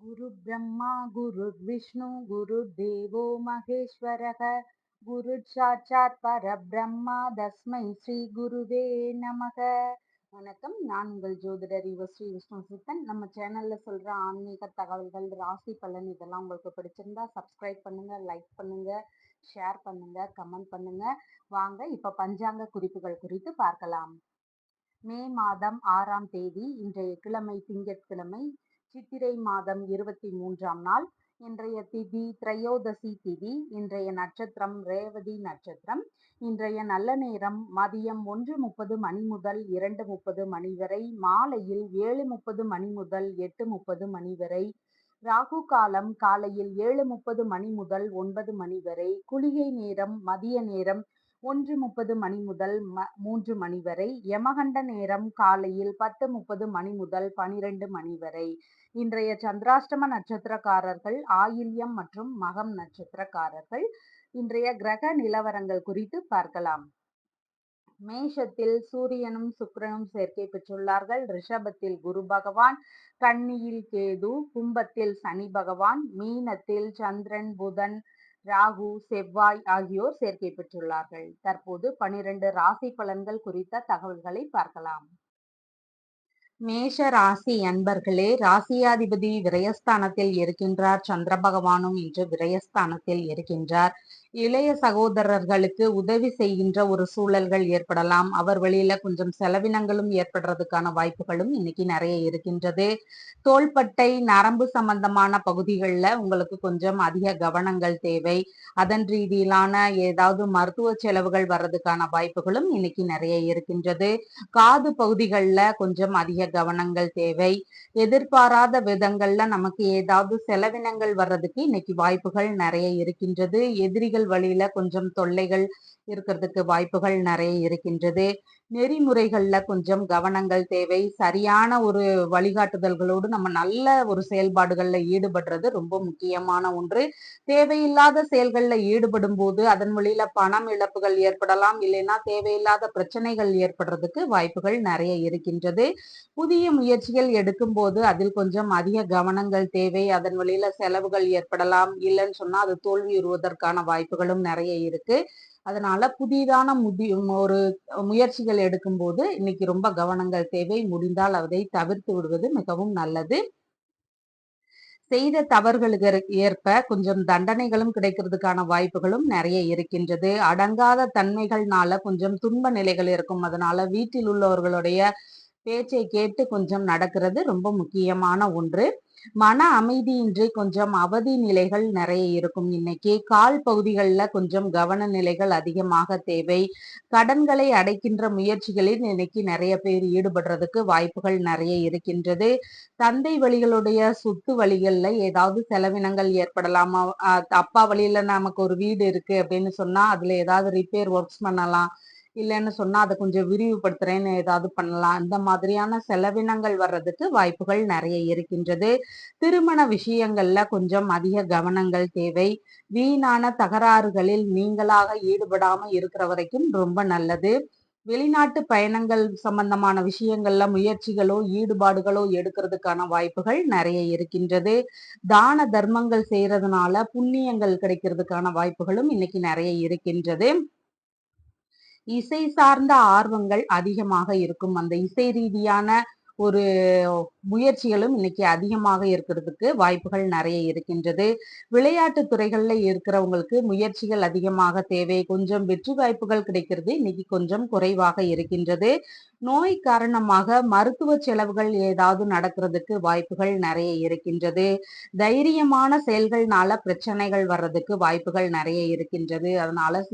गुरु ब्रह्मा गुरुर्विष्णु गुरुर्देवो महेश्वरः गुरुः சாட்சாத் பரபிரம்மா தஸ்மை ஸ்ரீ குருவே நமக. வணக்கம். நான் உங்கள் ஜோதிடர் ஸ்ரீ விஷ்ணு சித்தன். நம்ம சேனல்ல சொல்ற ஆன்மீக தகவல்கள், ராசி பலன் இதெல்லாம் உங்களுக்கு பிடிச்சிருந்தா சப்ஸ்கிரைப் பண்ணுங்க, லைக் பண்ணுங்க, ஷேர் பண்ணுங்க, கமெண்ட் பண்ணுங்க. வாங்க இப்ப பஞ்சாங்க குறிப்புகள் குறித்து பார்க்கலாம். மே மாதம் 6ஆம் தேதி, இன்றைய கிழமை திங்கட்கிழமை, சித்திரை மாதம் 23ஆம் நாள். இன்றைய திதி திரையோதசி திதி. இன்றைய நட்சத்திரம் ரேவதி நட்சத்திரம். இன்றைய நல்ல நேரம் மதியம் 1:30 மணி முதல் 2:30 மணி வரை, மாலையில் 7:30 மணி முதல் 8:30 மணி வரை. ராகு காலம் காலையில் 7:30 மணி முதல் 9 மணி வரை. குளிகை நேரம் மதிய நேரம் 1:30 மணி முதல் 3 மணி வரை. யமகண்ட நேரம் காலையில் 10:30 மணி முதல் 12 மணி வரை. இன்றைய சந்திராஷ்டம நட்சத்திரக்காரர்கள் ஆயில்யம் மற்றும் மகம் நட்சத்திரக்காரர்கள். இன்றைய கிரக நிலவரங்கள் குறித்து பார்க்கலாம். மேஷத்தில் சூரியனும் சுக்கிரனும் சேர்க்கை பெற்றுள்ளார்கள். ரிஷபத்தில் குரு பகவான், கன்னியில் கேது, கும்பத்தில் சனி பகவான், மீனத்தில் சந்திரன், புதன், ராகு, செவ்வாய் ஆகியோர் சேர்க்கை பெற்றுள்ளார்கள். தற்போது 12 ராசி பலன்கள் குறித்த தகவல்களை பார்க்கலாம். மேஷ ராசி அன்பர்களே, ராசியாதிபதி விரயஸ்தானத்தில் இருக்கின்றார். சந்திர பகவானும் இன்று விரயஸ்தானத்தில் இருக்கின்றார். இளைய சகோதரர்களுக்கு உதவி செய்கின்ற ஒரு சூழல்கள் ஏற்படலாம். அவர் வழியில கொஞ்சம் செலவினங்களும் ஏற்படுறதுக்கான வாய்ப்புகளும் இன்னைக்கு நிறைய இருக்கின்றது. தோள்பட்டை நரம்பு சம்பந்தமான பகுதிகளில் உங்களுக்கு கொஞ்சம் அதிக கவனங்கள் தேவை. அதன் ரீதியிலான ஏதாவது மருத்துவ செலவுகள் வர்றதுக்கான வாய்ப்புகளும் இன்னைக்கு நிறைய இருக்கின்றது. காது பகுதிகளில் கொஞ்சம் அதிக கவனங்கள் தேவை. எதிர்பாராத விதங்கள்ல நமக்கு ஏதாவது செலவினங்கள் வர்றதுக்கு இன்னைக்கு வாய்ப்புகள் நிறைய இருக்கின்றது. எதிரிகள் வழியில கொஞ்சம் தொல்லைகள் இருக்கிறதுக்கு வாய்ப்புகள் நிறைய இருக்கின்றது. நெறிமுறைகள்ல கொஞ்சம் கவனங்கள் தேவை. சரியான ஒரு வழிகாட்டுதல்களோடு நம்ம நல்ல ஒரு செயல்பாடுகள்ல ஈடுபடுறது ரொம்ப முக்கியமான ஒன்று. தேவையில்லாத செயல்கள்ல ஈடுபடும் போது அதன் வழியில பணம் இழப்புகள் ஏற்படலாம், இல்லைன்னா தேவையில்லாத பிரச்சனைகள் ஏற்படுறதுக்கு வாய்ப்புகள் நிறைய இருக்கின்றது. புதிய முயற்சிகள் எடுக்கும் போது அதில் கொஞ்சம் அதிக கவனங்கள் தேவை. அதன் வழியில செலவுகள் ஏற்படலாம், இல்லைன்னு சொன்னா அது தோல்வியுறுவதற்கான வாய்ப்புகளும் நிறைய இருக்கு. அதனால புதிதான ஒரு முயற்சிகள் எடுக்கும் போது இன்னைக்கு ரொம்ப கவனங்கள் தேவை. முடிந்தால் அதை தவிர்த்து விடுவது மிகவும் நல்லது. செய்த தவறுகளுக்கு ஏற்ப கொஞ்சம் தண்டனைகளும் கிடைக்கிறதுக்கான வாய்ப்புகளும் நிறைய இருக்கின்றது. அடங்காத தன்மைகள்னால கொஞ்சம் துன்ப நிலைகள் இருக்கும். அதனால வீட்டில் உள்ளவர்களுடைய பேச்சை கேட்டு கொஞ்சம் நடக்கிறது ரொம்ப முக்கியமான ஒன்று. மன அமைதியின்றி கொஞ்சம் அவதி நிலைகள் நிறைய இருக்கும். இன்னைக்கு கால் பகுதிகளில் கொஞ்சம் கவன நிலைகள் அதிகமாக தேவை. கடன்களை அடைக்கின்ற முயற்சிகளில் இன்னைக்கு நிறைய பேர் ஈடுபடுறதுக்கு வாய்ப்புகள் நிறைய இருக்கின்றது. தந்தை வழிகளுடைய சொத்து வழிகள்ல ஏதாவது செலவினங்கள் ஏற்படலாமா? அப்பா வழியில நமக்கு ஒரு வீடு இருக்கு அப்படின்னு சொன்னா அதுல ஏதாவது ரிப்பேர் ஒர்க்ஸ் பண்ணலாம், இல்லைன்னு சொன்னா அதை கொஞ்சம் விரிவுபடுத்துறேன்னு ஏதாவது பண்ணலாம். இந்த மாதிரியான செலவினங்கள் வர்றதுக்கு வாய்ப்புகள் நிறைய இருக்கின்றது. திருமண விஷயங்கள்ல கொஞ்சம் அதிக கவனங்கள் தேவை. வீணான தகராறுகளில் நீங்களாக ஈடுபடாம இருக்கிற வரைக்கும் ரொம்ப நல்லது. வெளிநாட்டு பயணங்கள் சம்பந்தமான விஷயங்கள்ல முயற்சிகளோ ஈடுபாடுகளோ எடுக்கிறதுக்கான வாய்ப்புகள் நிறைய இருக்கின்றது. தான தர்மங்கள் செய்யறதுனால புண்ணியங்கள் கிடைக்கிறதுக்கான வாய்ப்புகளும் இன்னைக்கு நிறைய இருக்கின்றது. இசை சார்ந்த ஆர்வங்கள் அதிகமாக இருக்கும். அந்த இசை ரீதியான ஒரு முயற்சிகளும் இன்னைக்கு அதிகமாக இருக்கிறதுக்கு வாய்ப்புகள் நிறைய இருக்கின்றது. விளையாட்டு துறைகள்ல இருக்கிறவங்களுக்கு முயற்சிகள் அதிகமாக தேவை. கொஞ்சம் வெற்றி வாய்ப்புகள் கிடைக்கிறது இன்னைக்கு கொஞ்சம் குறைவாக இருக்கின்றது. நோய் காரணமாக மருத்துவ செலவுகள் ஏதாவது நடக்கிறதுக்கு வாய்ப்புகள் நிறைய இருக்கின்றது. தைரியமான செயல்கள்னால பிரச்சனைகள் வர்றதுக்கு வாய்ப்புகள் நிறைய இருக்கின்றது. அதனால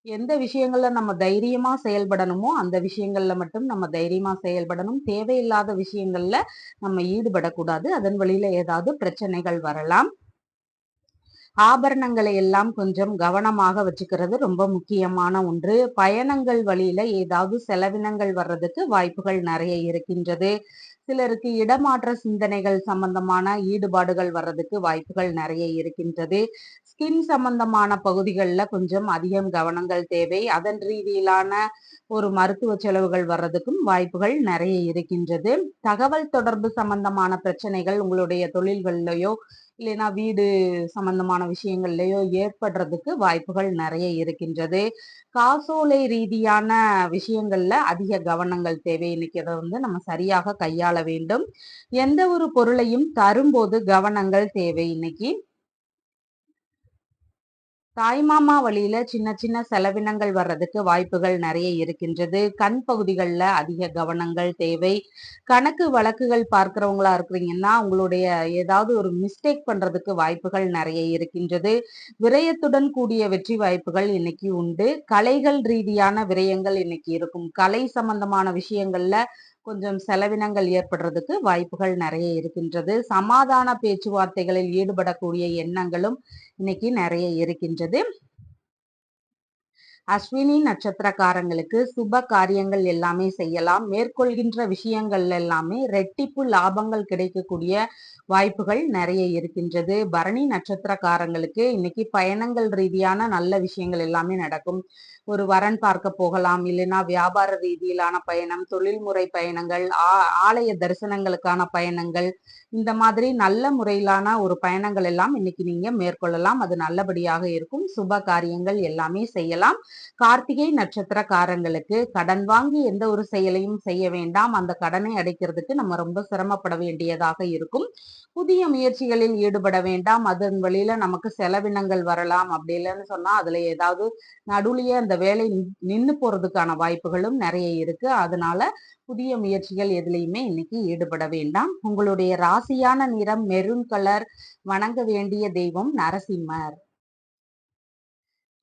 எந்த விஷயங்கள்ல நம்ம தைரியமா செயல்படணுமோ அந்த விஷயங்கள்ல மட்டும் நம்ம தைரியமா செயல்படணும். தேவையில்லாத விஷயங்கள்ல நம்ம ஈடுபடக்கூடாது. அதன் வழியில ஏதாவது பிரச்சனைகள் வரலாம். ஆபரணங்களை எல்லாம் கொஞ்சம் கவனமாக வச்சுக்கிறது ரொம்ப முக்கியமான ஒன்று. பயணங்கள் வழியில ஏதாவது செலவினங்கள் வர்றதுக்கு வாய்ப்புகள் நிறைய இருக்கின்றது. சிலருக்கு இடமாற்ற சிந்தனைகள் சம்பந்தமான ஈடுபாடுகள் வர்றதுக்கு வாய்ப்புகள் நிறைய இருக்கின்றது. ஸ்கின் சம்பந்தமான பகுதிகள்ல கொஞ்சம் அதிகம் கவனங்கள் தேவை. அதன் ரீதியிலான ஒரு மருத்துவ செலவுகள் வர்றதுக்கும் வாய்ப்புகள் நிறைய இருக்கின்றது. தகவல் தொடர்பு சம்பந்தமான பிரச்சனைகள் உங்களுடைய தொழில்கள்லயோ இல்லைன்னா வீடு சம்பந்தமான விஷயங்கள்லயோ ஏற்படுறதுக்கு வாய்ப்புகள் நிறைய இருக்கின்றது. காசோலை ரீதியான விஷயங்கள்ல அதிக கவனங்கள் தேவை. இன்னைக்கு அதை நம்ம சரியாக கையாள வேண்டும். எந்த ஒரு பொருளையும் தரும்போது கவனங்கள் தேவை. இன்னைக்கு தாய்மாமா வழியில சின்ன சின்ன செலவினங்கள் வர்றதுக்கு வாய்ப்புகள் நிறைய இருக்கின்றது. கண் பகுதிகளில் அதிக கவனங்கள் தேவை. கணக்கு வழக்குகள் பார்க்கிறவங்களா இருக்கிறீங்கன்னா உங்களுடைய ஏதாவது ஒரு மிஸ்டேக் பண்றதுக்கு வாய்ப்புகள் நிறைய இருக்கின்றது. விரயத்துடன் கூடிய வெற்றி வாய்ப்புகள் இன்னைக்கு உண்டு. கலைகள் ரீதியான விரயங்கள் இன்னைக்கு இருக்கும். கலை சம்பந்தமான விஷயங்கள்ல கொஞ்சம் செலவினங்கள் ஏற்படுறதுக்கு வாய்ப்புகள் நிறைய இருக்கின்றது. சமாதான பேச்சுவார்த்தைகளில் ஈடுபடக்கூடிய எண்ணங்களும் இன்னைக்கு நிறைய இருக்கின்றது. அஸ்வினி நட்சத்திரக்காரங்களுக்கு சுப காரியங்கள் எல்லாமே செய்யலாம். மேற்கொள்கின்ற விஷயங்கள் எல்லாமே ரெட்டிப்பு லாபங்கள் கிடைக்கக்கூடிய வாய்ப்புகள் நிறைய இருக்கின்றது. பரணி நட்சத்திரக்காரங்களுக்கு இன்னைக்கு பயணங்கள் ரீதியான நல்ல விஷயங்கள் எல்லாமே நடக்கும். ஒரு வரன் பார்க்க போகலாம், இல்லைன்னா வியாபார ரீதியிலான பயணம், தொழில்முறை பயணங்கள், ஆலய தரிசனங்களுக்கான பயணங்கள், இந்த மாதிரி நல்ல முறையிலான ஒரு பயணங்கள் எல்லாம் இன்னைக்கு நீங்க மேற்கொள்ளலாம். அது நல்லபடியாக இருக்கும். சுப காரியங்கள் எல்லாமே செய்யலாம். கார்த்திகை நட்சத்திரக்காரங்களுக்கு கடன் வாங்கி எந்த ஒரு செயலையும் செய்ய வேண்டாம். அந்த கடனை அடைக்கிறதுக்கு நம்ம ரொம்ப சிரமப்பட வேண்டியதாக இருக்கும். புதிய முயற்சிகளில் ஈடுபட வேண்டாம். அதன் வழியில நமக்கு செலவினங்கள் வரலாம். அப்படி இல்லைன்னு சொன்னா அதுல ஏதாவது நடுவுலயே அந்த வேலை நின்னு போறதுக்கான வாய்ப்புகளும் நிறைய இருக்கு. அதனால புதிய முயற்சிகள் எதுலையுமே இன்னைக்கு ஈடுபட வேண்டாம். உங்களுடைய ராசியான நிறம் மெரூன் கலர். வணங்க வேண்டிய தெய்வம் நரசிம்மர்.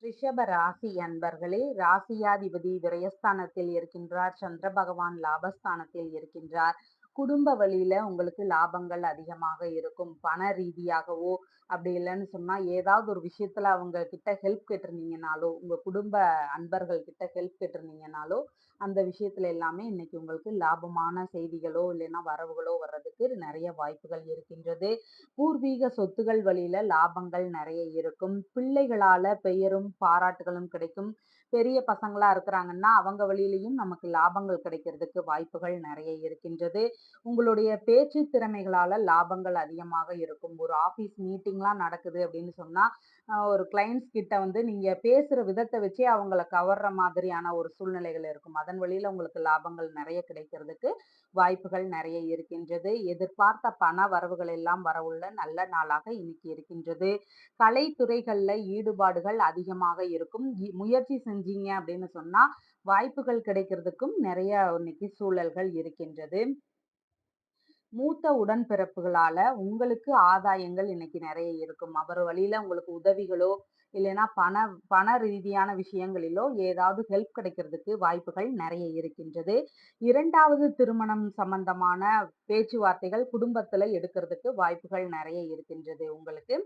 ரிஷப ராசி அன்பர்களே, ராசியாதிபதி விரயஸ்தானத்தில் இருக்கின்றார். சந்திர பகவான் லாபஸ்தானத்தில் இருக்கின்றார். குடும்ப வழியில உங்களுக்கு லாபங்கள் அதிகமாக இருக்கும். பண ரீதியாகவோ அப்படி இல்லைன்னு சொன்னா ஏதாவது ஒரு விஷயத்துல அவங்க கிட்ட ஹெல்ப் கேட்டிருந்தீங்கனாலோ, உங்க குடும்ப அன்பர்கள் கிட்ட ஹெல்ப் கேட்டிருந்தீங்கனாலோ அந்த விஷயத்துல எல்லாமே இன்னைக்கு உங்களுக்கு லாபமான செய்திகளோ இல்லைன்னா வரவுகளோ வர்றதுக்கு நிறைய வாய்ப்புகள் இருக்கின்றது. பூர்வீக சொத்துகள் வழியில லாபங்கள் நிறைய இருக்கும். பிள்ளைகளால பெயரும் பாராட்டுகளும் கிடைக்கும். பெரிய பசங்களா இருக்கிறாங்கன்னா அவங்க வழியிலையும் நமக்கு லாபங்கள் கிடைக்கிறதுக்கு வாய்ப்புகள் நிறைய இருக்கின்றது. உங்களுடைய பேச்சு திறமைகளால லாபங்கள் அதிகமாக இருக்கும். ஒரு ஆபீஸ் மீட்டிங்லாம் நடக்குது அப்படின்னு சொன்னா ஒரு கிளைண்ட்ஸ் கிட்ட நீங்க பேசுற விதத்தை வச்சே அவங்கள கவர்ற மாதிரியான ஒரு சூழ்நிலைகள் இருக்கும். அதன் வழியில உங்களுக்கு லாபங்கள் நிறைய கிடைக்கிறதுக்கு வாய்ப்புகள் நிறைய இருக்கின்றது. எதிர்பார்த்த பண வரவுகள் எல்லாம் வரவுள்ள நல்ல நாளாக இன்னைக்கு இருக்கின்றது. கலைத்துறைகள்ல ஈடுபாடுகள் அதிகமாக இருக்கும். முயற்சி செஞ்சீங்க அப்படின்னு சொன்னா வாய்ப்புகள் கிடைக்கிறதுக்கும் நிறைய இன்னைக்கு சூழல்கள் இருக்கின்றது. மூத்த உடன்பிறப்புகளால உங்களுக்கு ஆதாயங்கள் இன்னைக்கு நிறைய இருக்கும். அவர் வழியில உங்களுக்கு உதவிகளோ இல்லைன்னா பண பண ரீதியான விஷயங்களிலோ ஏதாவது ஹெல்ப் கிடைக்கிறதுக்கு வாய்ப்புகள் நிறைய இருக்கின்றது. இரண்டாவது திருமணம் சம்பந்தமான பேச்சுவார்த்தைகள் குடும்பத்துல எடுக்கிறதுக்கு வாய்ப்புகள் நிறைய இருக்கின்றது. உங்களுக்கு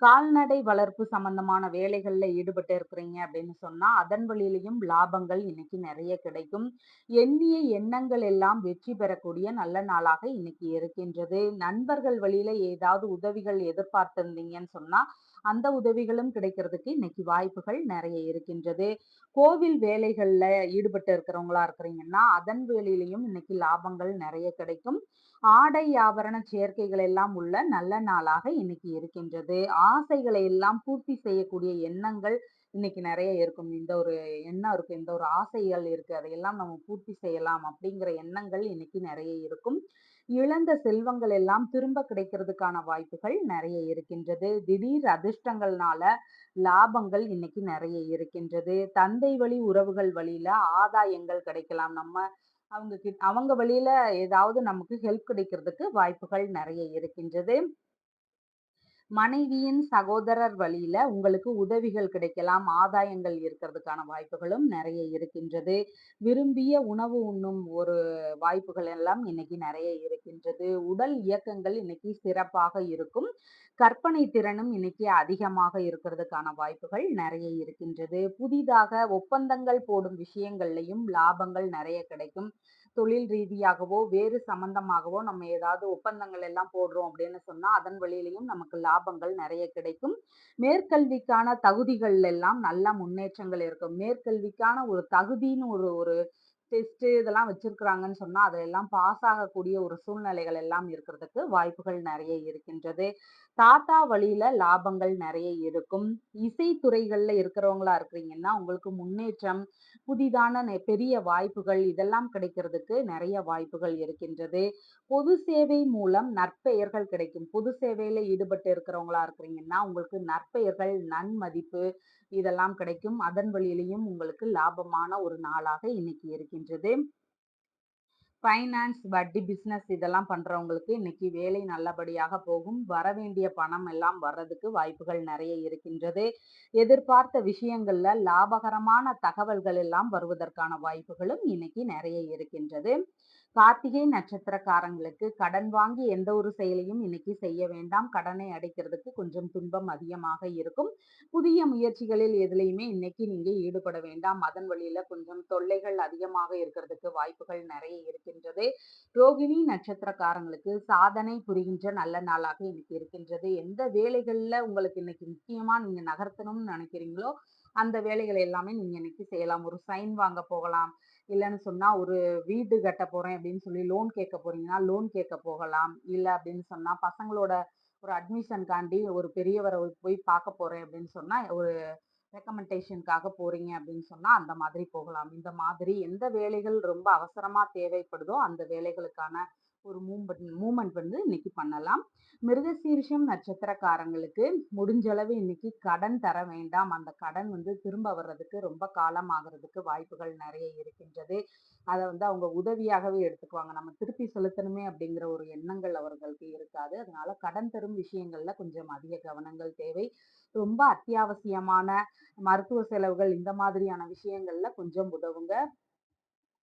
கால்நடை வளர்ப்பு சம்பந்தமான வேலைகள்ல ஈடுபட்டு இருக்கிறீங்க அப்படின்னு சொன்னா அதன் வழியிலையும் லாபங்கள் இன்னைக்கு நிறைய கிடைக்கும். எண்ணிய எண்ணங்கள் எல்லாம் வெற்றி பெறக்கூடிய நல்ல நாளாக இன்னைக்கு இருக்கின்றது. நண்பர்கள் வழியில ஏதாவது உதவிகள் எதிர்பார்த்திருந்தீங்கன்னு சொன்னா அந்த உதவிகளும் கிடைக்கிறதுக்கு இன்னைக்கு வாய்ப்புகள் நிறைய இருக்கின்றது. கோவில் வேலைகள்ல ஈடுபட்டு இருக்கிறவங்களா இருக்கிறீங்கன்னா அதன் வேலையிலையும் இன்னைக்கு லாபங்கள் நிறைய கிடைக்கும். ஆடை ஆபரண சேர்க்கைகள் எல்லாம் உள்ள நல்ல நாளாக இன்னைக்கு இருக்கின்றது. ஆசைகளை எல்லாம் பூர்த்தி செய்யக்கூடிய எண்ணங்கள் இன்னைக்கு நிறைய இருக்கும். இந்த ஒரு எண்ணம் இருக்கு, இந்த ஒரு ஆசைகள் இருக்கு, அதையெல்லாம் நம்ம பூர்த்தி செய்யலாம் அப்படிங்கிற எண்ணங்கள் இன்னைக்கு நிறைய இருக்கும். இழந்த செல்வங்கள் எல்லாம் திரும்ப கிடைக்கிறதுக்கான வாய்ப்புகள் நிறைய இருக்கின்றது. திடீர் அதிர்ஷ்டங்கள்னால லாபங்கள் இன்னைக்கு நிறைய இருக்கின்றது. தந்தை வழி உறவுகள் வழியில ஆதாயங்கள் கிடைக்கலாம். அவங்க வழியில ஏதாவது நமக்கு ஹெல்ப் கிடைக்கிறதுக்கு வாய்ப்புகள் நிறைய இருக்கின்றது. மனைவியின் சகோதரர் வழியில உங்களுக்கு உதவிகள் கிடைக்கலாம். ஆதாயங்கள் இருக்கிறதுக்கான வாய்ப்புகளும் நிறைய இருக்கின்றது. விரும்பிய உணவு உண்ணும் ஒரு வாய்ப்புகள் எல்லாம் இன்னைக்கு நிறைய இருக்கின்றது. உடல் இயக்கங்கள் இன்னைக்கு சிறப்பாக இருக்கும். கற்பனை திறனும் இன்னைக்கு அதிகமாக இருக்கிறதுக்கான வாய்ப்புகள் நிறைய இருக்கின்றது. புதிதாக ஒப்பந்தங்கள் போடும் விஷயங்கள்லையும் லாபங்கள் நிறைய கிடைக்கும். தொழில் ரீதியாகவோ, வேறு சம்பந்தமாகவோ நம்ம ஏதாவது ஒப்பந்தங்கள் எல்லாம் போடுறோம் அப்படின்னு சொன்னா, அதன் வழியிலயும் நமக்கு லாபங்கள் நெறைய கிடைக்கும். மேற்கல்விக்கான தகுதிகள் எல்லாம் நல்ல முன்னேற்றங்கள் இருக்கும். மேற்கல்விக்கான ஒரு தகுதின்னு ஒரு ஒரு டெஸ்ட்டு இதெல்லாம் வச்சிருக்கிறாங்கன்னு சொன்னா, அதெல்லாம் பாஸ் ஆகக்கூடிய ஒரு சூழ்நிலைகள் எல்லாம் இருக்கிறதுக்கு வாய்ப்புகள் நெறைய இருக்கின்றது. தாத்தா வழியில லாபங்கள் நெறைய இருக்கும். இசை துறைகள்ல இருக்கிறவங்களா இருக்கிறீங்கன்னா, உங்களுக்கு முன்னேற்றம், புதிதான பெரிய வாய்ப்புகள் இதெல்லாம் கிடைக்கிறதுக்கு நெறைய வாய்ப்புகள் இருக்கின்றது. பொது சேவை மூலம் நற்பெயர்கள் கிடைக்கும். பொது சேவையில ஈடுபட்டு இருக்கிறவங்களா இருக்கிறீங்கன்னா, உங்களுக்கு நற்பெயர்கள், நன்மதிப்பு இதெல்லாம் கிடைக்கும். அதன் வழியிலயும் உங்களுக்கு லாபமான ஒரு நாளாக இன்னைக்கு இருக்கின்றது. ஃபைனான்ஸ், வட்டி, பிசினஸ் இதெல்லாம் பண்றவங்களுக்கு இன்னைக்கு வேலை நல்லபடியாக போகும். வரவேண்டிய பணம் எல்லாம் வர்றதுக்கு வாய்ப்புகள் நெறைய இருக்கின்றது. எதிர்பார்த்த விஷயங்கள்ல லாபகரமான தகவல்கள் எல்லாம் வருவதற்கான வாய்ப்புகளும் இன்னைக்கு நெறைய இருக்கின்றது. கார்த்திகை நட்சத்திரக்காரங்களுக்கு கடன் வாங்கி எந்த ஒரு செயலையும் இன்னைக்கு செய்ய வேண்டாம். கடனை அடைக்கிறதுக்கு கொஞ்சம் துன்பம் அதிகமாக இருக்கும். புதிய முயற்சிகளில் எதுலயுமே இன்னைக்கு நீங்க ஈடுபட வேண்டாம். அதன் வழியில கொஞ்சம் தொல்லைகள் அதிகமாக இருக்கிறதுக்கு வாய்ப்புகள் நெறைய இருக்கின்றது. ரோகிணி நட்சத்திரக்காரங்களுக்கு சாதனை புரிகின்ற நல்ல நாளாக இன்னைக்கு இருக்கின்றது. எந்த வேலைகள்ல உங்களுக்கு இன்னைக்கு முக்கியமா நீங்க நகர்த்தணும்னு நினைக்கிறீங்களோ, அந்த வேலைகள் எல்லாமே நீங்க இன்னைக்கு செய்யலாம். ஒரு சைன் வாங்க போகலாம். இல்லன்னு சொன்னா ஒரு வீடு கட்ட போறேன் அப்படின்னு சொல்லி லோன் கேட்க போறீங்கன்னா, லோன் கேட்க போகலாம். இல்ல அப்படின்னு சொன்னா பசங்களோட ஒரு அட்மிஷன்காண்டி ஒரு பெரியவர போய் பார்க்க போறேன் அப்படின்னு சொன்னா, ஒரு ரெக்கமெண்டேஷனுக்காக போறீங்க அப்படின்னு சொன்னா, அந்த மாதிரி போகலாம். இந்த மாதிரி எந்த வேலைகள் ரொம்ப அவசரமா தேவைப்படுதோ, அந்த வேலைகளுக்கான ஒரு மூவ்மெண்ட் வந்து இன்னைக்கு பண்ணலாம். மிருகசீரிஷம் நட்சத்திரக்காரங்களுக்கு முடிஞ்ச அளவு இன்னைக்கு கடன் தர வேண்டாம். அந்த கடன் வந்து திரும்ப வர்றதுக்கு ரொம்ப காலம் ஆகுறதுக்கு வாய்ப்புகள் நெறைய இருக்கின்றது. அத வந்து அவங்க உதவியாகவே எடுத்துக்குவாங்க. நம்ம திருப்பி செலுத்தணுமே அப்படிங்கிற ஒரு எண்ணங்கள் அவர்களுக்கு இருக்காது. அதனால கடன் தரும் விஷயங்கள்ல கொஞ்சம் அதிக கவனங்கள் தேவை. ரொம்ப அத்தியாவசியமான மருத்துவ செலவுகள் இந்த மாதிரியான விஷயங்கள்ல கொஞ்சம் உதவுங்க.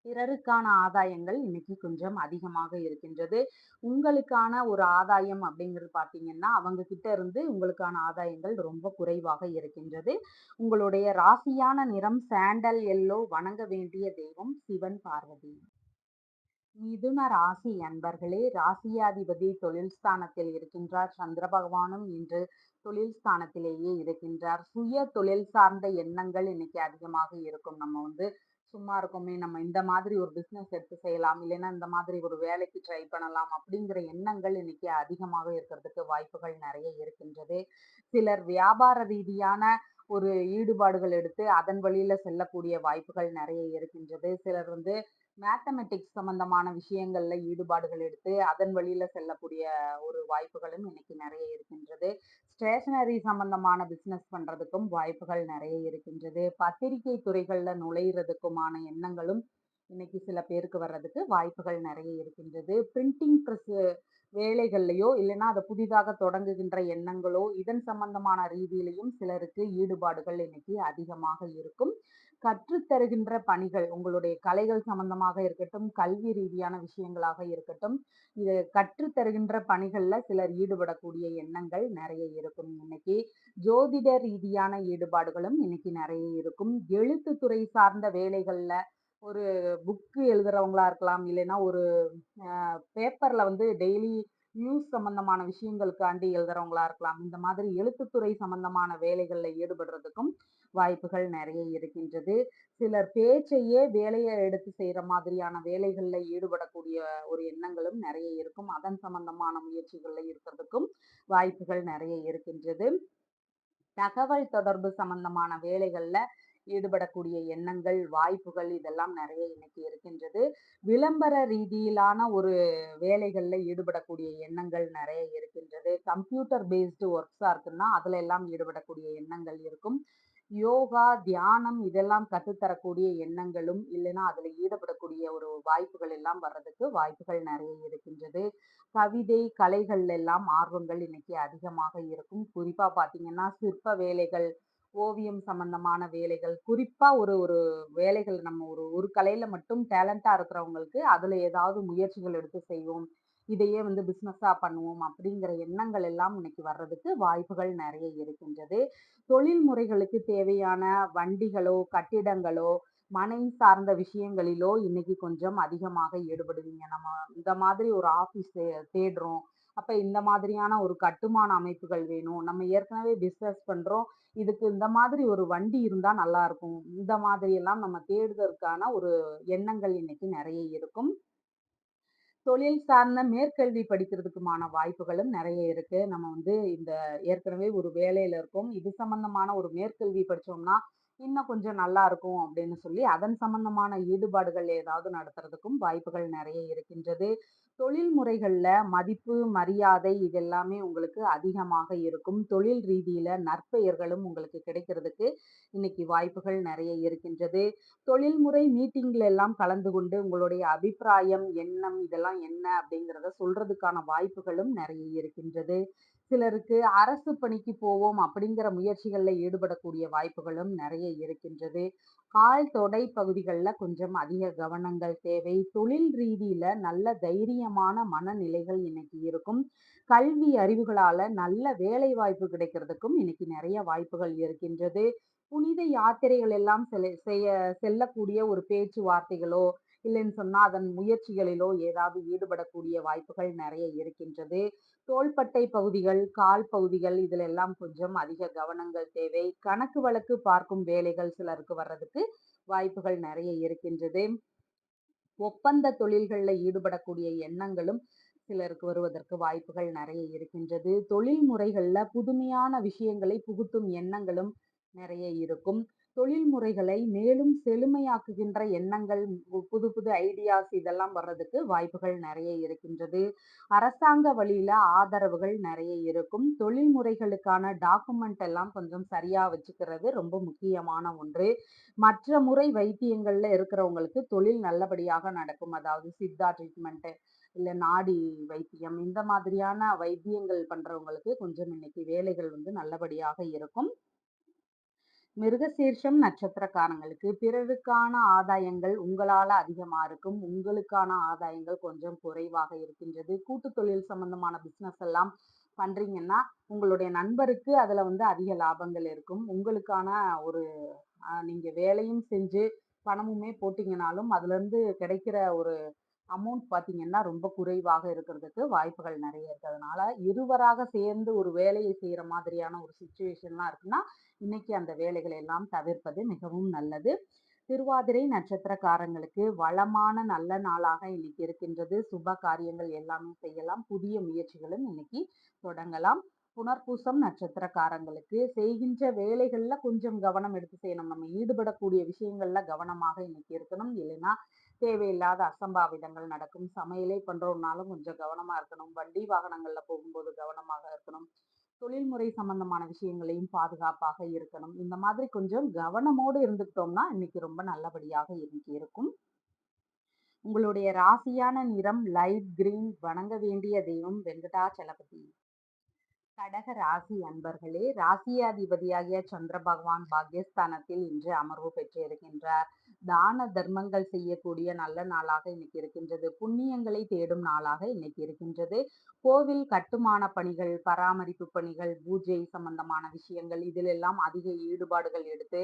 பிறருக்கான ஆதாயங்கள் இன்னைக்கு கொஞ்சம் அதிகமாக இருக்கின்றது. உங்களுக்கான ஒரு ஆதாயம் அப்படிங்கிறது பார்த்தீங்கன்னா, அவங்க கிட்ட இருந்து உங்களுக்கான ஆதாயங்கள் ரொம்ப குறைவாக இருக்கின்றது. உங்களுடைய ராசியான நிறம் சாண்டல் எல்லோ. வணங்க வேண்டிய தெய்வம் சிவன், பார்வதி. மிதுன ராசி அன்பர்களே, ராசியாதிபதி தொழில் ஸ்தானத்தில் இருக்கின்றார். சந்திர பகவானும் இன்று தொழில் ஸ்தானத்திலேயே இருக்கின்றார். சுய தொழில் சார்ந்த எண்ணங்கள் இன்னைக்கு அதிகமாக இருக்கும். நம்ம வந்து சும்மா இருக்கோமே, நம்ம இந்த மாதிரி ஒரு பிசினஸ் எடுத்து செய்யலாம், இல்லைன்னா இந்த மாதிரி ஒரு வேலைக்கு ட்ரை பண்ணலாம் அப்படிங்கிற எண்ணங்கள் இன்னைக்கு அதிகமாக இருக்கிறதுக்கு வாய்ப்புகள் நிறைய இருக்கின்றது. சிலர் வியாபார ரீதியான ஒரு ஈடுபாடுகள் எடுத்து அதன் வழியில செல்லக்கூடிய வாய்ப்புகள் நிறைய இருக்கின்றது. சிலர் வந்து மேத்தமெட்டிக்ஸ் சம்பந்தமான விஷயங்கள்ல ஈடுபாடுகள் எடுத்து அதன் வழியில செல்லக்கூடிய ஒரு வாய்ப்புகளும் இன்னைக்கு நிறைய இருக்கின்றது. ஸ்டேஷனரி சம்பந்தமான பிசினஸ் பண்றதுக்கும் வாய்ப்புகள் நிறைய இருக்கின்றது. பத்திரிகை துறைகள்ல நுழையிறதுக்குமான எண்ணங்களும் இன்னைக்கு சில பேருக்கு வர்றதுக்கு வாய்ப்புகள் நிறைய இருக்கின்றது. பிரிண்டிங் பிரஸ் வேலைகள்லையோ இல்லைன்னா அதை புதிதாக தொடங்குகின்ற எண்ணங்களோ இதன் சம்பந்தமான ரீதியிலையும் சிலருக்கு ஈடுபாடுகள் இன்னைக்கு அதிகமாக இருக்கும். கற்றுத்தருகின்ற பணிகள் உங்களுடைய கலைகள் சம்பந்தமாக இருக்கட்டும், கல்வி ரீதியான விஷயங்களாக இருக்கட்டும், இது கற்றுத்தருகின்ற பணிகள்ல சிலர் ஈடுபடக்கூடிய எண்ணங்கள் நிறைய இருக்கும் இன்னைக்கு. ஜோதிட ரீதியான ஈடுபாடுகளும் இன்னைக்கு நிறைய இருக்கும். எழுத்துத்துறை சார்ந்த வேலைகள்ல ஒரு புக்கு எழுதுறவங்களா இருக்கலாம், இல்லைன்னா ஒரு பேப்பர்ல வந்து டெய்லி நியூஸ் சம்பந்தமான விஷயங்களுக்காண்டி எழுதுறவங்களா இருக்கலாம். இந்த மாதிரி எழுத்துத்துறை சம்பந்தமான வேலைகள்ல ஈடுபடுறதுக்கும் வாய்ப்புகள் நிறைய இருக்கின்றது. சிலர் பேச்சையே வேலையை எடுத்து செய்யற மாதிரியான வேலைகள்ல ஈடுபடக்கூடிய ஒரு எண்ணங்களும் நிறைய இருக்கும். அதன் சம்பந்தமான முயற்சிகள்ல இருக்கிறதுக்கும் வாய்ப்புகள் நிறைய இருக்கின்றது. தகவல் தொடர்பு சம்பந்தமான வேலைகள்ல ஈடுபடக்கூடிய எண்ணங்கள், வாய்ப்புகள் இதெல்லாம் நிறைய இன்னைக்கு இருக்கின்றது. விளம்பர ரீதியிலான ஒரு வேலைகள்ல ஈடுபடக்கூடிய எண்ணங்கள் நிறைய இருக்கின்றது. கம்ப்யூட்டர் பேஸ்டு ஒர்க்ஸா இருக்குன்னா, அதுல எல்லாம் ஈடுபடக்கூடிய எண்ணங்கள் இருக்கும். யோகா, தியானம் இதெல்லாம் கத்துத்தரக்கூடிய எண்ணங்களும், இல்லைன்னா அதுல ஈடுபடக்கூடிய ஒரு வாய்ப்புகள் எல்லாம் வர்றதுக்கு வாய்ப்புகள் நிறைய இருக்கின்றது. கவிதை, கலைகள்ல எல்லாம் ஆர்வங்கள் இன்னைக்கு அதிகமாக இருக்கும். குறிப்பா பார்த்தீங்கன்னா, சிற்ப வேலைகள், ஓவியம் சம்பந்தமான வேலைகள், குறிப்பா ஒரு ஒரு வேலைகள் நம்ம ஒரு ஒரு கலையில மட்டும் டேலண்டா இருக்கிறவங்களுக்கு, அதுல ஏதாவது முயற்சிகள் எடுத்து செய்வோம். இதையே வந்து பிசினஸா பண்ணுவோம் அப்படிங்கிற எண்ணங்கள் எல்லாம் இன்னைக்கு வர்றதுக்கு வாய்ப்புகள் நிறைய இருக்கின்றது. தொழில் முறைகளுக்கு தேவையான வண்டிகளோ, கட்டிடங்களோ, மனை சார்ந்த விஷயங்களிலோ இன்னைக்கு கொஞ்சம் அதிகமாக ஈடுபடுவீங்க. நம்ம இந்த மாதிரி ஒரு ஆஃபீஸ் தேடுறோம். அப்ப இந்த மாதிரியான ஒரு கட்டுமான அமைப்புகள் வேணும். நம்ம ஏற்கனவே பிசினஸ் பண்றோம். இதுக்கு இந்த மாதிரி ஒரு வண்டி இருந்தா நல்லா இருக்கும். இந்த மாதிரி எல்லாம் நம்ம தேடுதற்கான ஒரு எண்ணங்கள் இன்னைக்கு நெறைய இருக்கும். தொழில் சார்ந்த மேற்கல்வி படிக்கிறதுக்குமான வாய்ப்புகளும் நெறைய இருக்கு. நம்ம வந்து இந்த ஏற்கனவே ஒரு வேலையில இருக்கோம். இது சம்மந்தமான ஒரு மேற்கல்வி படிச்சோம்னா, இன்னும் கொஞ்சம் நல்லா இருக்கும் அப்படின்னு சொல்லி, அதன் சம்மந்தமான ஈடுபாடுகள் ஏதாவது நடத்துறதுக்கும் வாய்ப்புகள் நெறைய இருக்கின்றது. தொழில் முறைகள்ல மதிப்பு, மரியாதை இது எல்லாமே உங்களுக்கு அதிகமாக இருக்கும். தொழில் ரீதியில நற்பெயர்களும் உங்களுக்கு கிடைக்கிறதுக்கு இன்னைக்கு வாய்ப்புகள் நெறைய இருக்கின்றது. தொழில்முறை மீட்டிங்ல எல்லாம் கலந்து கொண்டு உங்களுடைய அபிப்பிராயம், எண்ணம் இதெல்லாம் என்ன அப்படிங்கிறத சொல்றதுக்கான வாய்ப்புகளும் நெறைய இருக்கின்றது. சிலருக்கு அரசு பணிக்கு போவோம் அப்படிங்கிற முயற்சிகள்ல ஈடுபடக்கூடிய வாய்ப்புகளும் நெறைய இருக்கின்றது. கால், தொடை பகுதிகள்ல கொஞ்சம் அதிக கவனங்கள் தேவை. தொழில் ரீதியில நல்ல தைரியமான மனநிலைகள் இன்னைக்கு இருக்கும். கல்வி அறிவுகளால நல்ல வேலை வாய்ப்பு கிடைக்கிறதுக்கும் இன்னைக்கு நெறைய வாய்ப்புகள் இருக்கின்றது. புனித யாத்திரைகள் எல்லாம் செல்லக்கூடிய ஒரு பேச்சுவார்த்தைகளோ, இல்லைன்னு சொன்னா அதன் முயற்சிகளிலோ ஏதாவது ஈடுபடக்கூடிய வாய்ப்புகள் நெறைய இருக்கின்றது. தோள்பட்டை பகுதிகள், கால் பகுதிகள் இதில எல்லாம் கொஞ்சம் அதிக கவனங்கள் தேவை. கணக்கு வழக்கு பார்க்கும் வேலைகள் சிலருக்கு வர்றதுக்கு வாய்ப்புகள் நெறைய இருக்கின்றது. ஒப்பந்த தொழில்கள்ல ஈடுபடக்கூடிய எண்ணங்களும் சிலருக்கு வருவதற்கு வாய்ப்புகள் நெறைய இருக்கின்றது. தொழில் முறைகள்ல புதுமையான விஷயங்களை புகுத்தும் எண்ணங்களும் நெறைய இருக்கும். தொழில் முறைகளை மேலும் செழுமையாக்குகின்ற எண்ணங்கள், புது புது ஐடியாஸ் இதெல்லாம் வர்றதுக்கு வாய்ப்புகள் நெறைய இருக்கின்றது. அரசாங்க வழியில ஆதரவுகள் நெறைய இருக்கும். தொழில் முறைகளுக்கான டாக்குமெண்ட் எல்லாம் கொஞ்சம் சரியா வச்சுக்கிறது ரொம்ப முக்கியமான ஒன்று. மற்ற முறை வைத்தியங்கள்ல இருக்கிறவங்களுக்கு தொழில் நல்லபடியாக நடக்கும். அதாவது சித்தா ட்ரீட்மெண்ட், இல்ல நாடி வைத்தியம் இந்த மாதிரியான வைத்தியங்கள் பண்றவங்களுக்கு கொஞ்சம் இன்னைக்கு வேலைகள் வந்து நல்லபடியாக இருக்கும். மிருகசீர்ஷம் நட்சத்திரக்காரங்களுக்கு பிறருக்கான ஆதாயங்கள் உங்களால அதிகமா இருக்கும். உங்களுக்கான ஆதாயங்கள் கொஞ்சம் குறைவாக இருக்கின்றது. கூட்டு தொழில் சம்பந்தமான பிசினஸ் எல்லாம் பண்றீங்கன்னா, உங்களுடைய நண்பருக்கு அதுல வந்து அதிக லாபங்கள் இருக்கும். உங்களுக்கான ஒரு நீங்க வேலையும் செஞ்சு பணமுமே போட்டீங்கனாலும், அதுலருந்து கிடைக்கிற ஒரு அமௌண்ட் பார்த்தீங்கன்னா, ரொம்ப குறைவாக இருக்கிறதுக்கு வாய்ப்புகள் நெறைய இருக்கு. அதனால இருவராக சேர்ந்து ஒரு வேலைய செய்ற மாதிரியான ஒரு சிச்சுவேஷன்லாம் இருக்குன்னா, இன்னைக்கு அந்த வேலைகளை எல்லாம் தவிர்ப்பது மிகவும் நல்லது. திருவாதிரை நட்சத்திரக்காரங்களுக்கு வளமான நல்ல நாளாக இன்னைக்கு இருக்கின்றது. சுப காரியங்கள் எல்லாமே செய்யலாம். புதிய முயற்சிகளும் இன்னைக்கு தொடங்கலாம். புனர்பூசம் நட்சத்திரக்காரங்களுக்கு செய்கின்ற வேலைகள்ல கொஞ்சம் கவனம் எடுத்து செய்யணும். நம்ம ஈடுபடக்கூடிய விஷயங்கள்ல கவனமாக இன்னைக்கு இருக்கணும். இல்லைன்னா தேவையில்லாத அசம்பாவிதங்கள் நடக்கும். சமையலே பண்றோம்னாலும் கொஞ்சம் கவனமா இருக்கணும். வண்டி வாகனங்கள்ல போகும்போது கவனமாக இருக்கணும். தொழில்முறை சம்பந்தமான விஷயங்களையும் பாதுகாப்பாக இருக்கணும். இந்த மாதிரி கொஞ்சம் கவனமோடு இருந்துக்கிட்டோம்னா, இன்னைக்கு ரொம்ப நல்லபடியாக இன்னைக்கு இருக்கும். உங்களுடைய ராசியான நிறம் லைட் கிரீன். வணங்க வேண்டிய தெய்வம் வெங்கடாச்சலபதி. கடக ராசி அன்பர்களே, ராசியாதிபதியாகிய சந்திர பகவான் பாக்யஸ்தானத்தில் இன்று அமர்வு பெற்றிருக்கின்றார். தான தர்மங்கள் செய்யக்கூடிய நல்ல நாளாக இன்னைக்கு இருக்கின்றது. புண்ணியங்களை தேடும் நாளாக இன்னைக்கு இருக்கின்றது. கோவில் கட்டுமான பணிகள், பராமரிப்பு பணிகள், பூஜை சம்பந்தமான விஷயங்கள் இதிலெல்லாம் அதிக ஈடுபாடுகள் எடுத்து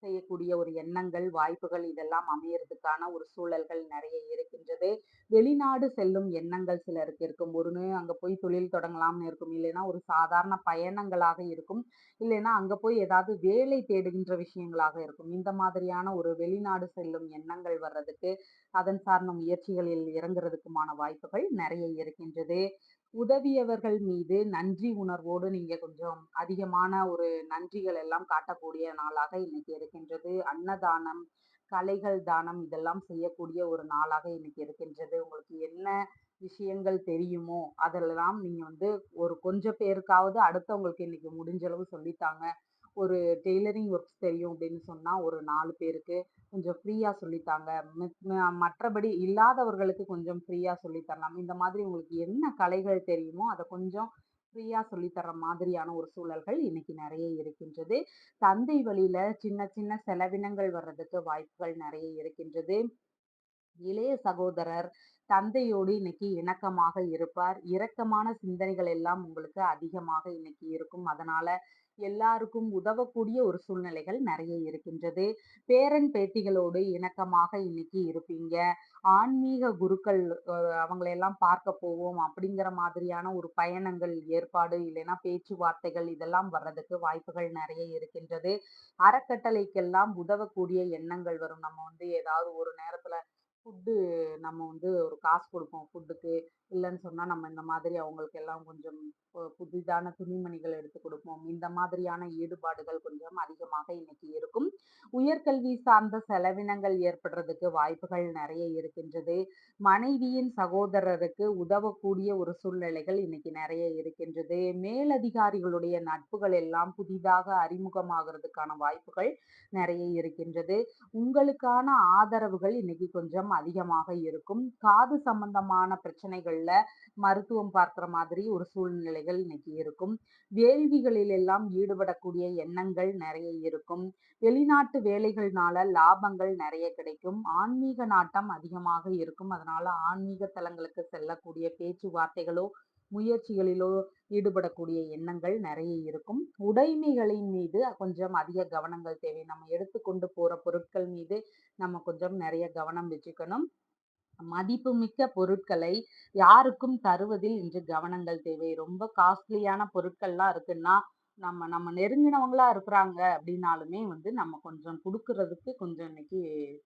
செய்யக்கூடிய ஒரு எண்ணங்கள், வாய்ப்புகள் இதெல்லாம் அமையறதுக்கான ஒரு சூழல்கள் நெறைய இருக்கின்றது. வெளிநாடு செல்லும் எண்ணங்கள் சிலருக்கு இருக்கும். ஒண்ணு அங்க போய் தொழில் தொடங்கலாம்னு இருக்கும். இல்லைன்னா ஒரு சாதாரண பயணங்களாக இருக்கும். இல்லைன்னா அங்க போய் ஏதாவது வேலை தேடுகின்ற விஷயங்களாக இருக்கும். இந்த மாதிரியான ஒரு வெளிநாடு செல்லும் எண்ணங்கள் வர்றதுக்கு, அதன் சார்ந்த முயற்சிகளில் இறங்குறதுக்குமான வாய்ப்புகள் நெறைய இருக்கின்றது. உதவியவர்கள் மீது நன்றி உணர்வோடு நீங்க கொஞ்சம் அதிகமான ஒரு நன்றிகள் எல்லாம் காட்டக்கூடிய நாளாக இன்னைக்கு இருக்கின்றது. அன்னதானம், கலைகள் தானம் இதெல்லாம் செய்யக்கூடிய ஒரு நாளாக இன்னைக்கு இருக்கின்றது. உங்களுக்கு என்ன விஷயங்கள் தெரியுமோ, அதெல்லாம் நீங்க வந்து ஒரு கொஞ்சம் பேருக்காவது அடுத்தவங்களுக்கு இன்னைக்கு முடிஞ்ச அளவு சொல்லித்தாங்க. ஒரு டெய்லரிங் ஒர்க்ஸ் தெரியும் அப்படின்னு சொன்னா, ஒரு 4 பேருக்கு கொஞ்சம் ஃப்ரீயா சொல்லித்தாங்க. மற்றபடி இல்லாதவர்களுக்கு கொஞ்சம் ஃப்ரீயா சொல்லி தரலாம். இந்த மாதிரி உங்களுக்கு என்ன கலைகள் தெரியுமோ, அத கொஞ்சம் ஃப்ரீயா சொல்லி தர்ற மாதிரியான ஒரு சூழல்கள் இன்னைக்கு நெறைய இருக்கின்றது. தந்தை வழியில சின்ன சின்ன செலவினங்கள் வர்றதுக்கு வாய்ப்புகள் நெறைய இருக்கின்றது. இளைய சகோதரர், தந்தையோடு இன்னைக்கு இணக்கமாக இருப்பார். இரக்கமான சிந்தனைகள் எல்லாம் உங்களுக்கு அதிகமாக இன்னைக்கு இருக்கும். அதனால எல்லாருக்கும் உதவக்கூடிய ஒரு சூழ்நிலைகள் நெறைய இருக்கின்றது. பேரன், பேத்திகளோடு இணக்கமாக இன்னைக்கு இருப்பீங்க. ஆன்மீக குருக்கள் அவங்களையெல்லாம் பார்க்க போவோம் அப்படிங்கிற மாதிரியான ஒரு பயணங்கள் ஏற்பாடு இல்லைன்னா பேச்சுவார்த்தைகள் இதெல்லாம் வர்றதுக்கு வாய்ப்புகள் நெறைய இருக்கின்றது. அறக்கட்டளைக்கெல்லாம் உதவக்கூடிய எண்ணங்கள் வரும். நம்ம வந்து ஏதாவது ஒரு நேரத்துல ஃபுட்டு நம்ம வந்து ஒரு காசு குடுப்போம் ஃபுட்டுக்கு. இல்லன்னு சொன்னா நம்ம இந்த மாதிரி அவங்களுக்கு எல்லாம் கொஞ்சம் புதிதான துணிமணிகள் எடுத்து குடுப்போம். இந்த மாதிரியான ஈடுபாடுகள் கொஞ்சம் அதிகமாக இன்னைக்கு இருக்கும். உயர்கல்வி சார்ந்த செலவினங்கள் ஏற்படுறதுக்கு வாய்ப்புகள் நெறைய இருக்கின்றது. மனைவியின் சகோதரருக்கு உதவக்கூடிய ஒரு சூழ்நிலைகள் இன்னைக்கு நெறைய இருக்கின்றது. மேலதிகாரிகளுடைய நட்புகள் எல்லாம் புதிதாக அறிமுகமாகறதுக்கான வாய்ப்புகள் நெறைய இருக்கின்றது. உங்களுக்கான ஆதரவுகள் இன்னைக்கு கொஞ்சம் அதிகமாக இருக்கும். காது சம்பந்தமான பிரச்சனைகள்ல மருத்துவம் பார்க்கிற மாதிரி ஒரு சூழ்நிலைகள் இன்னைக்கு இருக்கும். வேள்விகளில் எல்லாம் ஈடுபடக்கூடிய எண்ணங்கள் நெறைய இருக்கும். வெளிநாட்டு வேலைகள்னால லாபங்கள் நெறைய கிடைக்கும். ஆன்மீக நாட்டம் அதிகமாக இருக்கும். அதனால ஆன்மீக தலங்களுக்கு செல்லக்கூடிய பேச்சுவார்த்தைகளோ, முயற்சிகளிலோ ஈடுபடக்கூடிய எண்ணங்கள் நெறைய இருக்கும். உடைமைகளின் மீது கொஞ்சம் அதிக கவனங்கள் தேவை. நம்ம எடுத்துக்கொண்டு போற பொருட்கள் மீது நம்ம கொஞ்சம் நெறைய கவனம் வச்சுக்கணும். மதிப்புமிக்க பொருட்களை யாருக்கும் தருவதில் இன்று கவனங்கள் தேவை. ரொம்ப காஸ்ட்லியான பொருட்கள்லாம் இருக்குன்னா, நம்ம நம்ம நெருங்கினவங்களா இருக்கிறாங்க அப்படின்னாலுமே வந்து நம்ம கொஞ்சம் குடுக்குறதுக்கு கொஞ்சம் இன்னைக்கு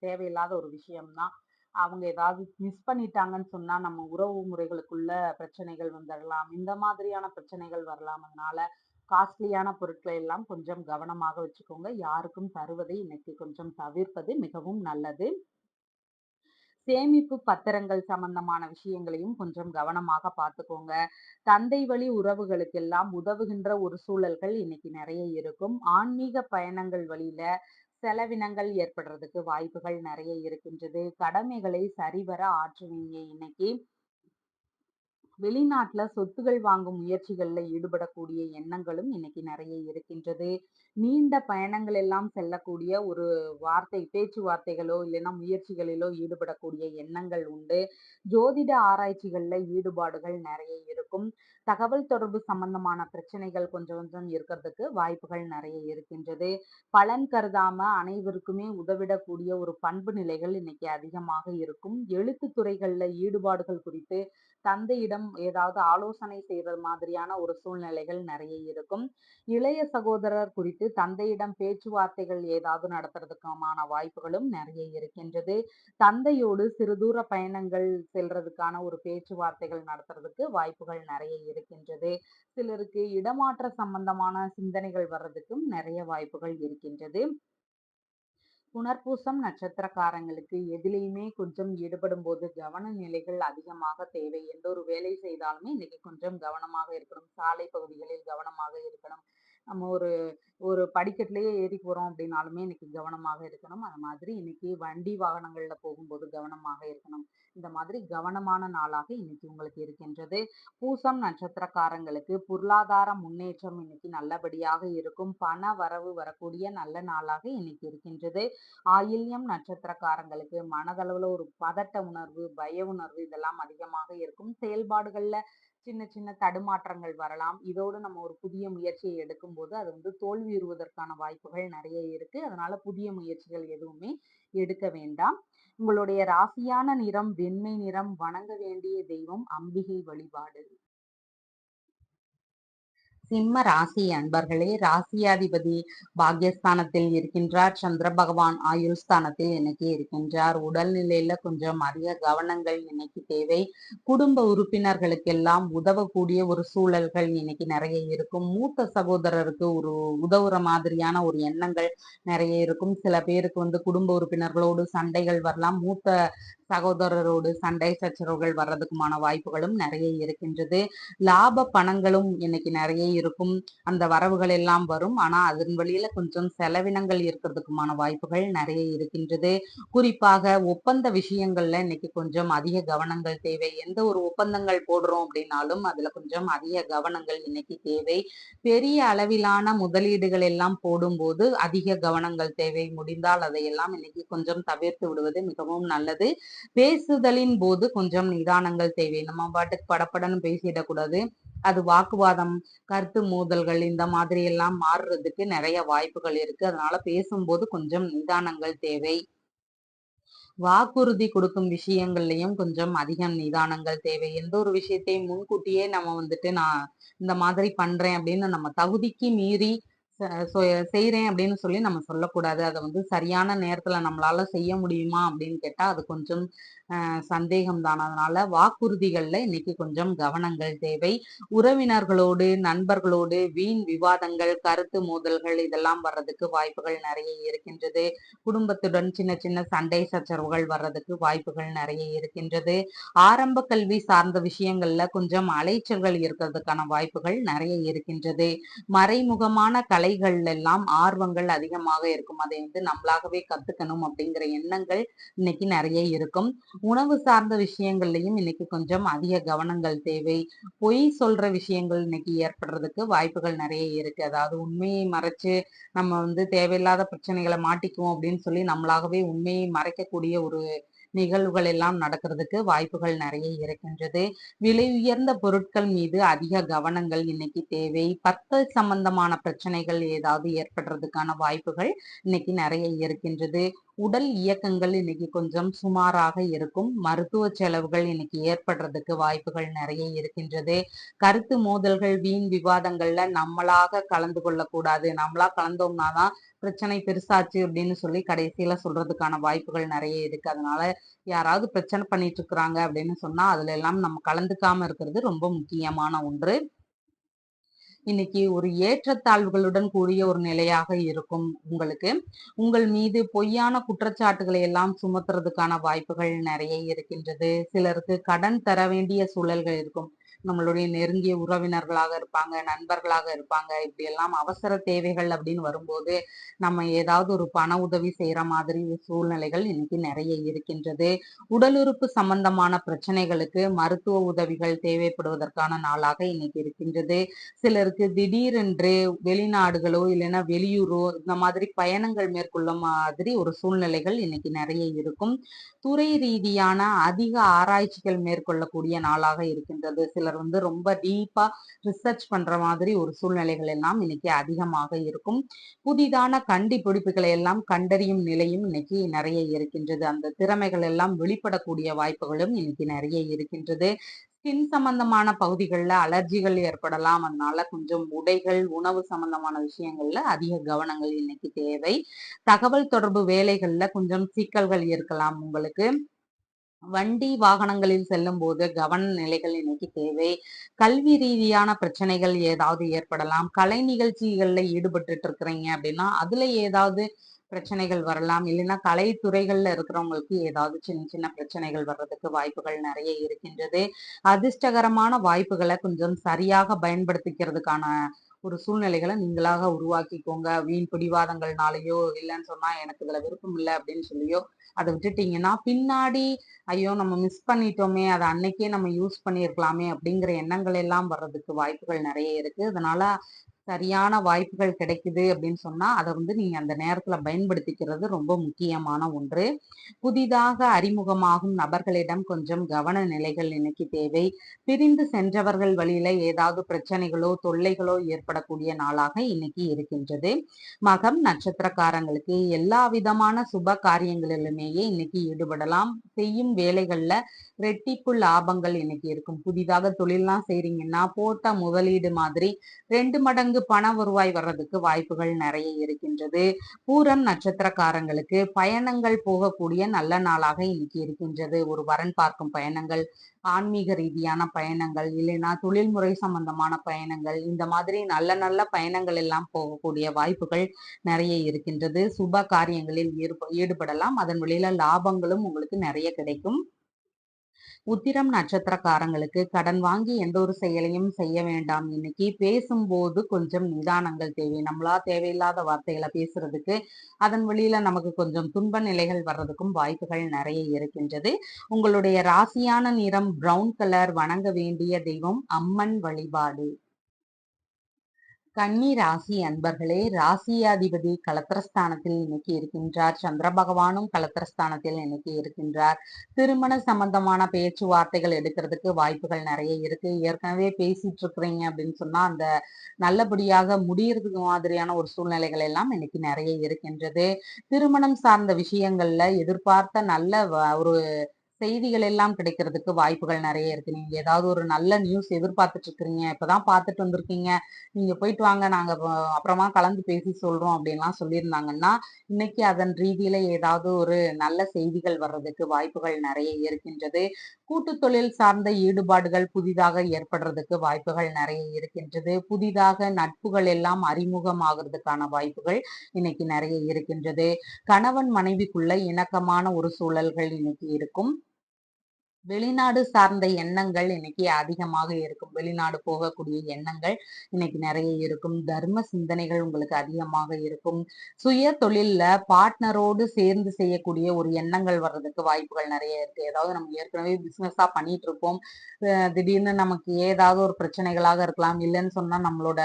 தேவையில்லாத ஒரு விஷயம் தான். அவங்க ஏதாவது மிஸ் பண்ணிட்டாங்கன்னு சொன்னா, நம்ம உறவு முறைகளுக்குள்ள பிரச்சனைகள் வந்துடலாம். இந்த மாதிரியான பிரச்சனைகள் வரலாம். அதனால காஸ்ட்லியான பொருட்களை எல்லாம் கொஞ்சம் கவனமாக வச்சுக்கோங்க. யாருக்கும் தருவதை இன்னைக்கு கொஞ்சம் தவிர்ப்பது மிகவும் நல்லது. சேமிப்பு பத்திரங்கள் சம்பந்தமான விஷயங்களையும் கொஞ்சம் கவனமாக பார்த்துக்கோங்க. தந்தை வழி உறவுகளுக்கெல்லாம் உதவுகின்ற ஒரு சூழல்கள் இன்னைக்கு நெறைய இருக்கும். ஆன்மீக பயணங்கள் வழியில செலவினங்கள் ஏற்படுறதுக்கு வாய்ப்புகள் நெறைய இருக்கின்றது. கடமைகளை சரிவர ஆற்றுவீங்க இன்னைக்கு. வெளிநாட்டுல சொத்துகள் வாங்கும் முயற்சிகள்ல ஈடுபடக்கூடிய எண்ணங்களும் இன்னைக்கு நெறைய இருக்கின்றது. நீண்ட பயணங்கள் எல்லாம் செல்லக்கூடிய ஒரு பேச்சுவார்த்தைகளோ இல்லைன்னா முயற்சிகளிலோ ஈடுபடக்கூடிய எண்ணங்கள் உண்டு. ஜோதிட ஆராய்ச்சிகள்ல ஈடுபாடுகள் நெறைய இருக்கும். தகவல் தொடர்பு சம்பந்தமான பிரச்சனைகள் கொஞ்சம் கொஞ்சம் இருக்கிறதுக்கு வாய்ப்புகள் நெறைய இருக்கின்றது. பலன் கருதாம அனைவருக்குமே உதவிடக்கூடிய ஒரு பண்பு நிலைகள் இன்னைக்கு அதிகமாக இருக்கும். எழுத்துத் துறைகள்ல ஈடுபாடுகள் குறித்து தந்தையிடம் ஏதாவது ஆலோசனை செய்றது மாதிரியான ஒரு சூழ்நிலைகள் நெறைய இருக்கும். இளைய சகோதரர் குறித்து தந்தையிடம் பேச்சுவார்த்தைகள் ஏதாவது நடத்துறதுக்கான வாய்ப்புகளும் நெறைய இருக்கின்றது. தந்தையோடு சிறு தூர பயணங்கள் செல்றதுக்கான ஒரு பேச்சுவார்த்தைகள் நடத்துறதுக்கு வாய்ப்புகள் நெறைய இருக்கின்றது. சிலருக்கு இடமாற்ற சம்பந்தமான சிந்தனைகள் வர்றதுக்கும் நெறைய வாய்ப்புகள் இருக்கின்றது. புனர்பூசம் நட்சத்திரக்காரங்களுக்கு எதிலேயுமே கொஞ்சம் ஈடுபடும்போது கவன நிலைகள் அதிகமாக தேவை. எந்த ஒரு வேலை செய்தாலுமே இன்னைக்கு கொஞ்சம் கவனமாக இருக்கணும். சாலை பகுதிகளில் கவனமாக இருக்கணும். நம்ம ஒரு ஒரு படிக்கட்டிலேயே ஏறி போறோம் அப்படின்னாலுமே இன்னைக்கு கவனமாக இருக்கணும். அது மாதிரி இன்னைக்கு வண்டி வாகனங்கள்ல போகும்போது கவனமாக இருக்கணும். இந்த மாதிரி கவனமான நாளாக இன்னைக்கு உங்களுக்கு இருக்கின்றது. பூசம் நட்சத்திரக்காரங்களுக்கு பொருளாதார முன்னேற்றம் இன்னைக்கு நல்லபடியாக இருக்கும். பண வரவு வரக்கூடிய நல்ல நாளாக இன்னைக்கு இருக்கின்றது. ஆயில்யம் நட்சத்திரக்காரங்களுக்கு மனதளவுல ஒரு பதட்ட உணர்வு, பய உணர்வு இதெல்லாம் அதிகமாக இருக்கும். செயல்பாடுகள்ல சின்ன சின்ன தடுமாற்றங்கள் வரலாம். இதோடு நம்ம ஒரு புதிய முயற்சியை எடுக்கும்போது அது வந்து தோல்வியுறுவதற்கான வாய்ப்புகள் நெறைய இருக்கு. அதனால புதிய முயற்சிகள் எதுவுமே எடுக்க வேண்டாம். உங்களுடைய ராசியான நிறம் வெண்மை நிறம். வணங்க வேண்டிய தெய்வம் அம்பிகை வழிபாடு. சிம்ம ராசி அன்பர்களே, ராசியாதிபதி பாக்யஸ்தானத்தில் இருக்கின்றார். சந்திர பகவான் ஆயுள் ஸ்தானத்தில் இன்னைக்கு இருக்கின்றார். உடல்நிலையில கொஞ்சம் அதிக கவனங்கள் இன்னைக்கு தேவை. குடும்ப உறுப்பினர்களுக்கெல்லாம் உதவக்கூடிய ஒரு சூழல்கள் இன்னைக்கு நிறைய இருக்கும். மூத்த சகோதரருக்கு ஒரு உதவுற மாதிரியான ஒரு எண்ணங்கள் நிறைய இருக்கும். சில பேருக்கு வந்து குடும்ப உறுப்பினர்களோடு சண்டைகள் வரலாம். மூத்த சகோதரரோடு சண்டை சச்சரவுகள் வர்றதுக்குமான வாய்ப்புகளும் நிறைய இருக்கின்றது. லாப பணங்களும் இன்னைக்கு நிறைய இருக்கும். அந்த வரவுகள் எல்லாம் வரும். ஆனா அதன் வழியில கொஞ்சம் செலவினங்கள் இருக்கிறதுக்குமான வாய்ப்புகள் நிறைய இருக்கின்றது. குறிப்பாக ஒப்பந்த விஷயங்கள்ல இன்னைக்கு கொஞ்சம் அதிக கவனங்கள் தேவை. எந்த ஒரு ஒப்பந்தங்கள் போடுறோம் அப்படின்னாலும் அதுல கொஞ்சம் அதிக கவனங்கள் இன்னைக்கு தேவை. பெரிய அளவிலான முதலீடுகள் எல்லாம் போடும்போது அதிக கவனங்கள் தேவை. முடிந்தால் அதையெல்லாம் இன்னைக்கு கொஞ்சம் தவிர்த்து விடுவது மிகவும் நல்லது. பேசுதலின் போது கொஞ்சம் நிதானங்கள் தேவை. நம்ம பாட்டுக்கு படபடன்னு பேசிடக்கூடாது. அது வாக்குவாதம், கருத்து மோதல்கள் இந்த மாதிரி எல்லாம் மாறுறதுக்கு நிறைய வாய்ப்புகள் இருக்கு. அதனால பேசும்போது கொஞ்சம் நிதானங்கள் தேவை. வாக்குறுதி கொடுக்கும் விஷயங்கள்லயும் கொஞ்சம் அதிகம் நிதானங்கள் தேவை. எந்த ஒரு விஷயத்தையும் முன்கூட்டியே நம்ம வந்துட்டு நான் இந்த மாதிரி பண்றேன் அப்படின்னு நம்ம தகுதிக்கு மீறி ச சொ செய்றேன் அப்படின்னு சொல்லி நம்ம சொல்லக்கூடாது. அத வந்து சரியான நேரத்துல நம்மளால செய்ய முடியுமா அப்படின்னு கேட்டா, அது கொஞ்சம் சந்தேகம் தான். அதனால வாக்குறுதிகள்ல இன்னைக்கு கொஞ்சம் கவனங்கள் தேவை. உறவினர்களோடு, நண்பர்களோடு வீண் விவாதங்கள், கருத்து மோதல்கள் இதெல்லாம் வர்றதுக்கு வாய்ப்புகள் நெறைய இருக்கின்றது. குடும்பத்துடன் சின்ன சின்ன சண்டை சச்சரவுகள் வர்றதுக்கு வாய்ப்புகள் நெறைய இருக்கின்றது. ஆரம்ப கல்வி சார்ந்த விஷயங்கள்ல கொஞ்சம் அலைச்சல்கள் இருக்கிறதுக்கான வாய்ப்புகள் நெறைய இருக்கின்றது. மறைமுகமான கலைகள் எல்லாம் ஆர்வங்கள் அதிகமாக இருக்கும். அதை வந்து நம்மளாகவே கத்துக்கணும் அப்படிங்கிற எண்ணங்கள் இன்னைக்கு நெறைய இருக்கும். உணவு சார்ந்த விஷயங்கள்லயும் இன்னைக்கு கொஞ்சம் அதிக கவனங்கள் தேவை. பொய் சொல்ற விஷயங்கள் இன்னைக்கு ஏற்படுறதுக்கு வாய்ப்புகள் நெறைய இருக்கு. அதாவது உண்மையை மறைச்சு நம்ம வந்து தேவையில்லாத பிரச்சனைகள மாட்டிக்குவோம் அப்படின்னு சொல்லி நம்மளாகவே உண்மையை மறைக்கக்கூடிய ஒரு நிகழ்வுகள் எல்லாம் நடக்கிறதுக்கு வாய்ப்புகள் நெறைய இருக்கின்றது. விலை உயர்ந்த பொருட்கள் மீது அதிக கவனங்கள் இன்னைக்கு தேவை. பற்கள் சம்பந்தமான பிரச்சனைகள் ஏதாவது ஏற்படுறதுக்கான வாய்ப்புகள் இன்னைக்கு நெறைய இருக்கின்றது. உடல் இயக்கங்கள் இன்னைக்கு கொஞ்சம் சுமாராக இருக்கும். மருத்துவ செலவுகள் இன்னைக்கு ஏற்படுறதுக்கு வாய்ப்புகள் நெறைய இருக்கின்றது. கருத்து மோதல்கள், வீண் விவாதங்கள்ல நம்மளாக கலந்து கொள்ளக்கூடாது. நம்மளா கலந்தோம்னா தான் பிரச்சனை பெருசாச்சு அப்படின்னு சொல்லி கடைசியில சொல்றதுக்கான வாய்ப்புகள் நெறைய இருக்கு. அதனால யாராவது பிரச்சனை பண்ணிட்டு இருக்கிறாங்க அப்படின்னு சொன்னா, அதுல எல்லாம் நம்ம கலந்துக்காம இருக்கிறது ரொம்ப முக்கியமான ஒன்று. இன்னைக்கு ஒரு ஏற்றத்தாழ்வுகளுடன் கூடிய ஒரு நிலையாக இருக்கும் உங்களுக்கு. உங்கள் மீது பொய்யான குற்றச்சாட்டுகளை எல்லாம் சுமத்துறதுக்கான வாய்ப்புகள் நெறைய இருக்கின்றது. சிலருக்கு கடன் தர வேண்டிய சூழல்கள் இருக்கும். நம்மளுடைய நெருங்கிய உறவினர்களாக இருப்பாங்க, நண்பர்களாக இருப்பாங்க. இப்படியெல்லாம் அவசர தேவைகள் அப்படின்னு வரும்போது, நம்ம ஏதாவது ஒரு பண உதவி செய்ற மாதிரி சூழ்நிலைகள் இன்னைக்கு நெறைய இருக்கின்றது. உடல் உறுப்பு சம்பந்தமான பிரச்சனைகளுக்கு மருத்துவ உதவிகள் தேவைப்படுவதற்கான நாளாக இன்னைக்கு இருக்கின்றது. சிலருக்கு திடீரென்று வெளிநாடுகளோ இல்லைன்னா வெளியூரோ இந்த மாதிரி பயணங்கள் மேற்கொள்ள மாதிரி ஒரு சூழ்நிலைகள் இன்னைக்கு நிறைய இருக்கும். துறை ரீதியான அதிக ஆராய்ச்சிகள் மேற்கொள்ளக்கூடிய நாளாக இருக்கின்றது. சிலர் வந்து ரொம்ப டீப்பா ரிசர்ச் பண்ற மாதிரி ஒரு சூழ்நிலைகள் எல்லாம் இன்னைக்கு அதிகமாக இருக்கும். புதிதான கண்டுபிடிப்புகளை எல்லாம் கண்டறியும் நிலையும் இன்னைக்கு நிறைய இருக்கின்றது. அந்த திறமைகள் எல்லாம் வெளிப்படக்கூடிய வாய்ப்புகளும் இன்னைக்கு நிறைய இருக்கின்றது. ஸ்கின் சம்பந்தமான பகுதிகளில் அலர்ஜிகள் ஏற்படலாம். அதனால கொஞ்சம் உடைகள், உணவு சம்பந்தமான விஷயங்கள்ல அதிக கவனங்கள் இன்னைக்கு தேவை. தகவல் தொடர்பு வேலைகள்ல கொஞ்சம் சிக்கல்கள் இருக்கலாம் உங்களுக்கு. வண்டி வாகனங்களில் செல்லும் போது கவன நிலைகள் இன்னைக்கு தேவை. கல்வி ரீதியான பிரச்சனைகள் ஏதாவது ஏற்படலாம். கலை நிகழ்ச்சிகள்ல ஈடுபட்டுட்டு இருக்கிறீங்க அப்படின்னா அதுல ஏதாவது பிரச்சனைகள் வரலாம். இல்லைன்னா கலைத்துறைகள்ல இருக்கிறவங்களுக்கு ஏதாவது சின்ன சின்ன பிரச்சனைகள் வர்றதுக்கு வாய்ப்புகள் நிறைய இருக்கின்றது. அதிர்ஷ்டகரமான வாய்ப்புகளை கொஞ்சம் சரியாக பயன்படுத்திக்கிறதுக்கான ஒரு சூழ்நிலைகளை நீங்களாக உருவாக்கிக்கோங்க. வீண் பிடிவாதங்கள்னாலயோ இல்லைன்னு சொன்னா எனக்கு இதுல விருப்பம் இல்லை அப்படின்னு சொல்லியோ அதை விட்டுட்டீங்கன்னா பின்னாடி ஐயோ நம்ம மிஸ் பண்ணிட்டோமே, அதை அன்னைக்கே நம்ம யூஸ் பண்ணியிருக்கலாமே அப்படிங்கிற எண்ணங்கள் எல்லாம் வர்றதுக்கு வாய்ப்புகள் நிறைய இருக்கு. அதனால சரியான வாய்ப்புகள் கிடைக்குது அப்படின்னு சொன்னா அதை வந்து நீங்க அந்த நேரத்துல பயன்படுத்திக்கிறது ரொம்ப முக்கியமான ஒன்று. புதிதாக அறிமுகமாகும் நபர்களிடம் கொஞ்சம் கவன நிலைகள் இன்னைக்கு தேவை. பிரிந்து சென்றவர்கள் வழியில ஏதாவது பிரச்சனைகளோ தொல்லைகளோ ஏற்படக்கூடிய நாளாக இன்னைக்கு இருக்கின்றது. மகம் நட்சத்திரக்காரங்களுக்கு எல்லா விதமான சுப காரியங்களிலுமேயே இன்னைக்கு ஈடுபடலாம். செய்யும் வேலைகள்ல ரெட்டிப்பு லாபங்கள் இன்னைக்கு இருக்கும். புதிதாக தொழில்லாம் செய்றீங்கன்னா போட்ட முதலீடு மாதிரி 2 மடங்கு பண வருவாய் வர்றதுக்கு வாய்ப்புகள் நிறைய இருக்கின்றது. பூரம் நட்சத்திரக்காரங்களுக்கு பயணங்கள் போகக்கூடிய நல்ல நாளாக இன்னைக்கு இருக்கின்றது. ஒரு வரன் பார்க்கும் பயணங்கள், ஆன்மீக ரீதியான பயணங்கள், இல்லைன்னா தொழில்முறை சம்பந்தமான பயணங்கள், இந்த மாதிரி நல்ல நல்ல பயணங்கள் எல்லாம் போகக்கூடிய வாய்ப்புகள் நிறைய இருக்கின்றது. சுப காரியங்களில் ஈடுபடலாம். அதன் வழியில லாபங்களும் உங்களுக்கு நிறைய கிடைக்கும். உத்திரம் நட்சத்திரக்காரங்களுக்கு கடன் வாங்கி எந்த ஒரு செயலையும் செய்ய வேண்டாம். இன்னைக்கு பேசும்போது கொஞ்சம் நிதானங்கள் தேவை. நம்மளா தேவையில்லாத வார்த்தைகளை பேசுறதுக்கு அதன் வழியில நமக்கு கொஞ்சம் துன்ப நிலைகள் வர்றதுக்கும் வாய்ப்புகள் நிறைய இருக்கின்றது. உங்களுடைய ராசியான நிறம் பிரவுன் கலர். வணங்க வேண்டிய தெய்வம் அம்மன் வழிபாடு. கன்னி ராசி அன்பர்களே, ராசியாதிபதி களத்திரஸ்தானத்தில் இன்னைக்கு இருக்கின்றார். சந்திர பகவானும் களத்திரஸ்தானத்தில் இன்னைக்கு இருக்கின்றார். திருமண சம்பந்தமான பேச்சுவார்த்தைகள் எடுக்கிறதுக்கு வாய்ப்புகள் நிறைய இருக்கு. ஏற்கனவே பேசிட்டு இருக்கிறீங்க அப்படின்னு சொன்னா அந்த நல்லபடியாக முடியறதுக்கு மாதிரியான ஒரு சூழ்நிலைகள் எல்லாம் இன்னைக்கு நிறைய இருக்கின்றது. திருமணம் சார்ந்த விஷயங்கள்ல எதிர்பார்த்த நல்ல ஒரு செய்திகள் எல்லாம் கிடைக்கிறதுக்கு வாய்ப்புகள் நிறைய இருக்கு. நீங்க ஏதாவது ஒரு நல்ல நியூஸ் எதிர்பார்த்துட்டு இருக்கிறீங்க, இப்பதான் பார்த்துட்டு வந்திருக்கீங்க, நீங்க போயிட்டு வாங்க, நாங்க அப்புறமா கலந்து பேசி சொல்றோம் அப்படின்லாம் சொல்லியிருந்தாங்கன்னா, இன்னைக்கு அதன் ரீதியில ஏதாவது ஒரு நல்ல செய்திகள் வர்றதுக்கு வாய்ப்புகள் நிறைய இருக்கின்றது. கூட்டு தொழில் சார்ந்த ஈடுபாடுகள் புதிதாக ஏற்படுறதுக்கு வாய்ப்புகள் நிறைய இருக்கின்றது. புதிதாக நட்புகள் எல்லாம் அறிமுகமாகிறதுக்கான வாய்ப்புகள் இன்னைக்கு நிறைய இருக்கின்றது. கணவன் மனைவிக்குள்ள இணக்கமான ஒரு சூழல்கள் இன்னைக்கு இருக்கும். வெளிநாடு சார்ந்த எண்ணங்கள் இன்னைக்கு அதிகமாக இருக்கும். வெளிநாடு போகக்கூடிய எண்ணங்கள் இன்னைக்கு நிறைய இருக்கும். தர்ம சிந்தனைகள் உங்களுக்கு அதிகமாக இருக்கும். சுய தொழில்ல பார்ட்னரோடு சேர்ந்து செய்யக்கூடிய ஒரு எண்ணங்கள் வர்றதுக்கு வாய்ப்புகள் நிறைய இருக்கு. ஏதாவது நம்ம ஏற்கனவே பிசினஸா பண்ணிட்டு இருப்போம். திடீர்னு நமக்கு ஏதாவது ஒரு பிரச்சனைகளாக இருக்கலாம். இல்லைன்னு சொன்னா நம்மளோட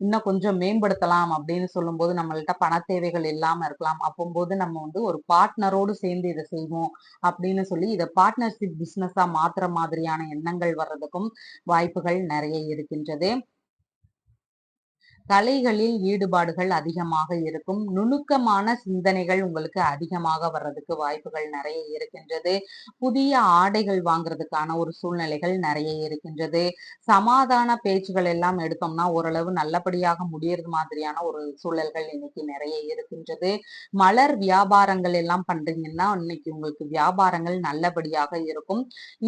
இன்னும் கொஞ்சம் மேம்படுத்தலாம் அப்படின்னு சொல்லும்போது நம்மள்ட்ட பண தேவைகள் இல்லாம இருக்கலாம். அப்போது நம்ம வந்து ஒரு பார்ட்னரோடு சேர்ந்து இதை செய்வோம் அப்படின்னு சொல்லி இதை பார்ட்னர்ஷிப் பிசினஸா மாத்துற மாதிரியான எண்ணங்கள் வர்றதுக்கும் வாய்ப்புகள் நிறைய இருக்கின்றது. கலைகளில் ஈடுபாடுகள் அதிகமாக இருக்கும். நுணுக்கமான சிந்தனைகள் உங்களுக்கு அதிகமாக வர்றதுக்கு வாய்ப்புகள் நிறைய இருக்கின்றது. புதிய ஆடைகள் வாங்குறதுக்கான ஒரு சூழ்நிலைகள் நிறைய இருக்கின்றது. சமாதான பேச்சுகள் எல்லாம் எடுத்தோம்னா ஓரளவு நல்லபடியாக முடியறது மாதிரியான ஒரு சூழல்கள் இன்னைக்கு நிறைய இருக்கின்றது. மலர் வியாபாரங்கள் எல்லாம் பண்றீங்கன்னா இன்னைக்கு உங்களுக்கு வியாபாரங்கள் நல்லபடியாக இருக்கும்.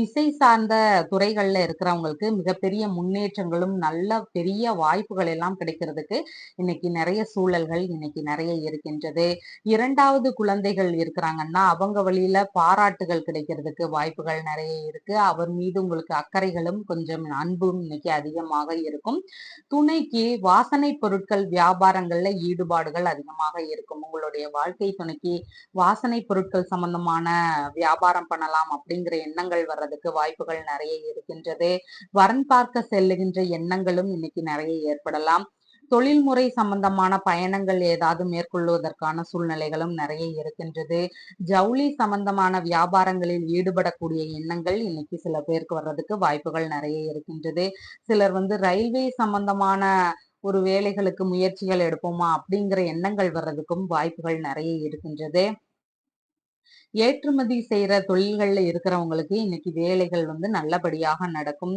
இசை சார்ந்த துறைகள்ல இருக்கிறவங்களுக்கு மிகப்பெரிய முன்னேற்றங்களும் நல்ல பெரிய வாய்ப்புகள் எல்லாம் கிடைக்கிறது இன்னைக்கு நிறைய சூழல்கள் இன்னைக்கு நிறைய இருக்கின்றது. இரண்டாவது குழந்தைகள் இருக்கிறாங்கன்னா அவங்க வழியில பாராட்டுகள் கிடைக்கிறதுக்கு வாய்ப்புகள் நிறைய இருக்கு. அவர் மீது உங்களுக்கு அக்கறைகளும் கொஞ்சம் அன்பும் இன்னைக்கு அதிகமாக இருக்கும். துணைக்கு வாசனை பொருட்கள் வியாபாரங்கள்ல ஈடுபாடுகள் அதிகமாக இருக்கும். உங்களுடைய வாழ்க்கை துணைக்கு வாசனை பொருட்கள் சம்பந்தமான வியாபாரம் பண்ணலாம் அப்படிங்கிற எண்ணங்கள் வர்றதுக்கு வாய்ப்புகள் நிறைய இருக்கின்றது. வரன் பார்க்க செல்லுகின்ற எண்ணங்களும் இன்னைக்கு நிறைய ஏற்படலாம். தொழில்முறை சம்பந்தமான பயணங்கள் ஏதாவது மேற்கொள்வதற்கான சூழ்நிலைகளும் நிறைய இருக்கின்றது. ஜவுளி சம்பந்தமான வியாபாரங்களில் ஈடுபடக்கூடிய எண்ணங்கள் இன்னைக்கு சில பேருக்கு வர்றதுக்கு வாய்ப்புகள் நிறைய இருக்கின்றது. சிலர் வந்து ரயில்வே சம்பந்தமான ஒரு வேலைகளுக்கு முயற்சிகள் எடுப்போமா அப்படிங்கிற எண்ணங்கள் வர்றதுக்கும் வாய்ப்புகள் நிறைய இருக்கின்றது. ஏற்றுமதி செய்யற தொழில்கள்ல இருக்கிறவங்களுக்கு இன்னைக்கு வேலைகள் வந்து நல்லபடியாக நடக்கும்.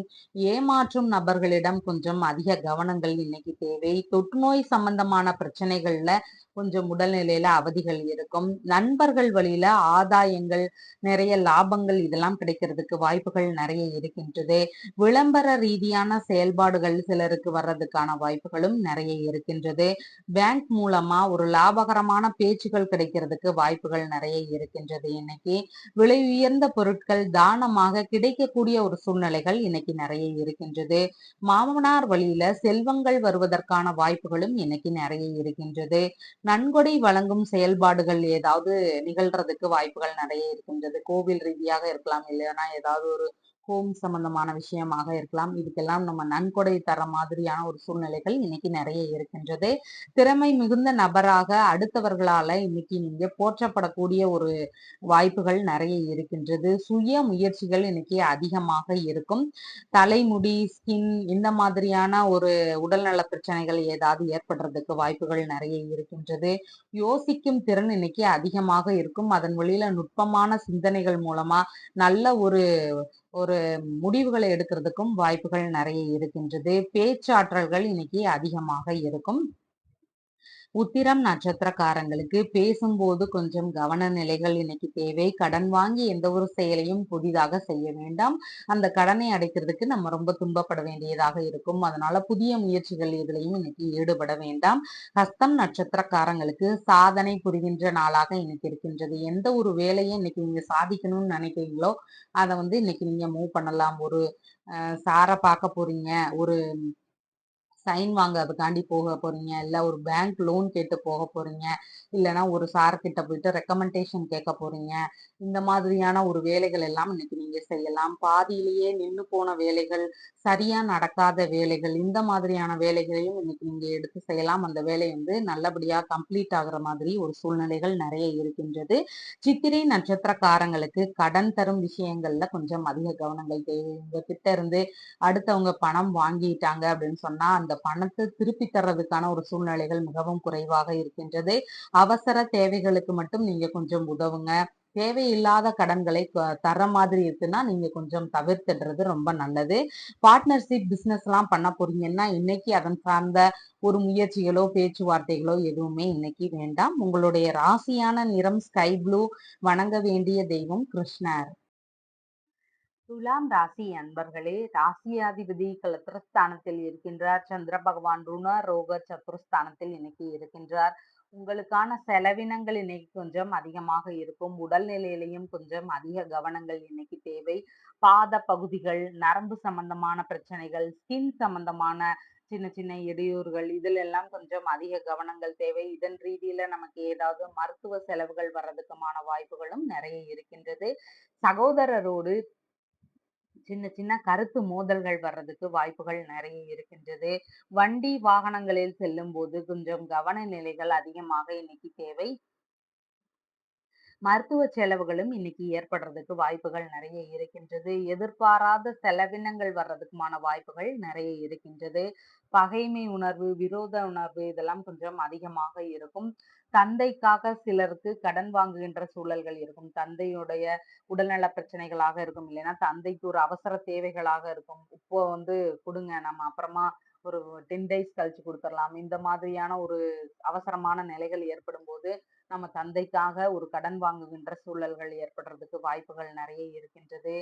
ஏமாற்றும் நபர்களிடம் கொஞ்சம் அதிக கவனங்கள் இன்னைக்கு தேவை. தொற்றுநோய் சம்பந்தமான பிரச்சனைகள்ல கொஞ்சம் உடல்நிலையில அவதிகள் இருக்கும். நண்பர்கள் வழியில ஆதாயங்கள் நிறைய லாபங்கள் இதெல்லாம் கிடைக்கிறதுக்கு வாய்ப்புகள் நிறைய இருக்கின்றது. விளம்பர ரீதியான செயல்பாடுகள் சிலருக்கு வர்றதுக்கான வாய்ப்புகளும் நிறைய இருக்கின்றது. பேங்க் மூலமா ஒரு லாபகரமான பேச்சுகள் கிடைக்கிறதுக்கு வாய்ப்புகள் நிறைய இருக்கின்றது. இன்னைக்கு விலை உயர்ந்த பொருட்கள் தானமாக கிடைக்கக்கூடிய ஒரு சூழ்நிலைகள் இன்னைக்கு நிறைய இருக்கின்றது. மாமனார் வழியில செல்வங்கள் வருவதற்கான வாய்ப்புகளும் இன்னைக்கு நிறைய இருக்கின்றது. நன்கொடை வழங்கும் செயல்பாடுகள் ஏதாவது நிகழ்றதுக்கு வாய்ப்புகள் நிறைய இருக்கின்றது. கோவில் ரீதியாக இருக்கலாம், இல்லைன்னா ஏதாவது ஒரு ஹோம் சம்பந்தமான விஷயமாக இருக்கலாம். இதுக்கெல்லாம் நம்ம நன்கொடை தர மாதிரியான ஒரு சூழ்நிலைகள் இன்னைக்கு நிறைய இருக்கின்றது. திறமை மிகுந்த நபராக அடுத்தவர்களால இன்னைக்கு நீங்க போற்றப்படக்கூடிய ஒரு வாய்ப்புகள் நிறைய இருக்கின்றது. சுய முயற்சிகள் இன்னைக்கு அதிகமாக இருக்கும். தலைமுடி, ஸ்கின் இந்த மாதிரியான ஒரு உடல்நல பிரச்சனைகள் ஏதாவது ஏற்படுறதுக்கு வாய்ப்புகள் நிறைய இருக்கின்றது. யோசிக்கும் திறன் இன்னைக்கு அதிகமாக இருக்கும். அதன் வழியில நுட்பமான சிந்தனைகள் மூலமா நல்ல ஒரு ஒரு முடிவுகளை எடுக்கிறதுக்கும் வாய்ப்புகள் நிறைய இருக்கின்றது. பேச்சாற்றல்கள் இன்னைக்கு அதிகமாக இருக்கும். உத்திரம் நட்சத்திரக்காரங்களுக்கு பேசும்போது கொஞ்சம் கவன நிலைகள் இன்னைக்கு தேவை. கடன் வாங்கி எந்த ஒரு செயலையும் புதிதாக செய்ய வேண்டாம். அந்த கடனை அடைக்கிறதுக்கு நம்ம ரொம்ப துன்பப்பட வேண்டியதாக இருக்கும். அதனால புதிய முயற்சிகள் எதுலையும் இன்னைக்கு ஈடுபட வேண்டாம். ஹஸ்தம் நட்சத்திரக்காரங்களுக்கு சாதனை புரிகின்ற நாளாக இன்னைக்கு இருக்கின்றது. எந்த ஒரு வேலையை இன்னைக்கு நீங்க சாதிக்கணும்னு நினைக்கிறீங்களோ அதை வந்து இன்னைக்கு நீங்க மூவ் பண்ணலாம். ஒரு சாரை பார்க்க போறீங்க, ஒரு சைன் வாங்க அதுக்காண்டி போக போறீங்க, இல்ல ஒரு பேங்க் லோன் கேட்டு போக போறீங்க, இல்லைன்னா ஒரு சார் கிட்ட போயிட்டு ரெக்கமெண்டேஷன் கேட்க போறீங்க. இந்த மாதிரியான ஒரு வேலைகள் எல்லாம் இன்னைக்கு நீங்க செய்யலாம். பாதியிலேயே நின்னு போன வேலைகள், சரியா நடக்காத வேலைகள், இந்த மாதிரியான வேலைகளையும் இன்னைக்கு நீங்க எடுத்து செய்யலாம். அந்த வேலை வந்து நல்லபடியா கம்ப்ளீட் ஆகுற மாதிரி ஒரு சூழ்நிலைகள் நிறைய இருக்கின்றது. சித்திரை நட்சத்திரக்காரங்களுக்கு கடன் தரும் விஷயங்கள்ல கொஞ்சம் அதிக கவனங்கள் தேவை. உங்ககிட்ட இருந்து அடுத்தவங்க பணம் வாங்கிட்டாங்க அப்படின்னு சொன்னா அந்த பணத்தை திருப்பி தர்றதுக்கான ஒரு சூழ்நிலைகள் மிகவும் குறைவாக இருக்கின்றது. அவசர தேவைகளுக்கு மட்டும் நீங்க கொஞ்சம் உதவுங்க. தேவையில்லாத கடன்களை தர மாதிரி இருக்குன்னா நீங்க கொஞ்சம் தவிர்த்துடுறது ரொம்ப நல்லது. பார்ட்னர்ஷிப் பிசினஸ் எல்லாம் பண்ண போறீங்கன்னா இன்னைக்கு அதன் சார்ந்த ஒரு முயற்சிகளோ பேச்சுவார்த்தைகளோ எதுவுமே இன்னைக்கு வேண்டாம். உங்களுடைய ராசியான நிறம் ஸ்கை ப்ளூ. வணங்க வேண்டிய தெய்வம் கிருஷ்ணர். துலாம் ராசி அன்பர்களே, ராசியாதிபதி கலத்திரஸ்தானத்தில் இருக்கின்றார். சந்திர பகவான் ருண ரோக சத்துருஸ்தானத்தில் இன்னைக்கு இருக்கின்றார். உங்களுக்கான செலவினங்கள் இன்னைக்கு கொஞ்சம் அதிகமாக இருக்கும். உடல்நிலையிலையும் கொஞ்சம் அதிக கவனங்கள் இன்னைக்கு தேவை. பாத பகுதிகள், நரம்பு சம்பந்தமான பிரச்சனைகள், ஸ்கின் சம்பந்தமான சின்ன சின்ன இடையூறுகள் இதுல எல்லாம் கொஞ்சம் அதிக கவனங்கள் தேவை. இதன் ரீதியில நமக்கு ஏதாவது மருத்துவ செலவுகள் வர்றதுக்குமான வாய்ப்புகளும் நிறைய இருக்கின்றது. சகோதரரோடு சின்ன சின்ன கருத்து மோதல்கள் வர்றதுக்கு வாய்ப்புகள் நிறைய இருக்கின்றது. வண்டி வாகனங்களில் செல்லும் போது கொஞ்சம் கவன நிலைகள் அதிகமாக இன்னைக்கு தேவை. மருத்துவ செலவுகளும் இன்னைக்கு ஏற்படுறதுக்கு வாய்ப்புகள் நிறைய இருக்கின்றது. எதிர்பாராத செலவினங்கள் வர்றதுக்குமான வாய்ப்புகள் நிறைய இருக்கின்றது. பகைமை உணர்வு, விரோத உணர்வு இதெல்லாம் கொஞ்சம் அதிகமாக இருக்கும். தந்தைக்காக சிலருக்கு கடன் வாங்குகின்ற சூழல்கள் இருக்கும். தந்தையுடைய உடல்நல பிரச்சனைகளாக இருக்கும். இல்லைன்னா தந்தைக்கு ஒரு அவசர தேவைகளாக இருக்கும். இப்போ வந்து கொடுங்க, நம்ம அப்புறமா ஒரு 10 டேஸ் கழிச்சு கொடுத்துடலாம். இந்த மாதிரியான ஒரு அவசரமான நிலைகள் ஏற்படும் போது நம்ம தந்தைக்காக ஒரு கடன் வாங்குகின்ற சூழல்கள் ஏற்படுறதுக்கு வாய்ப்புகள் நிறைய இருக்கின்றது.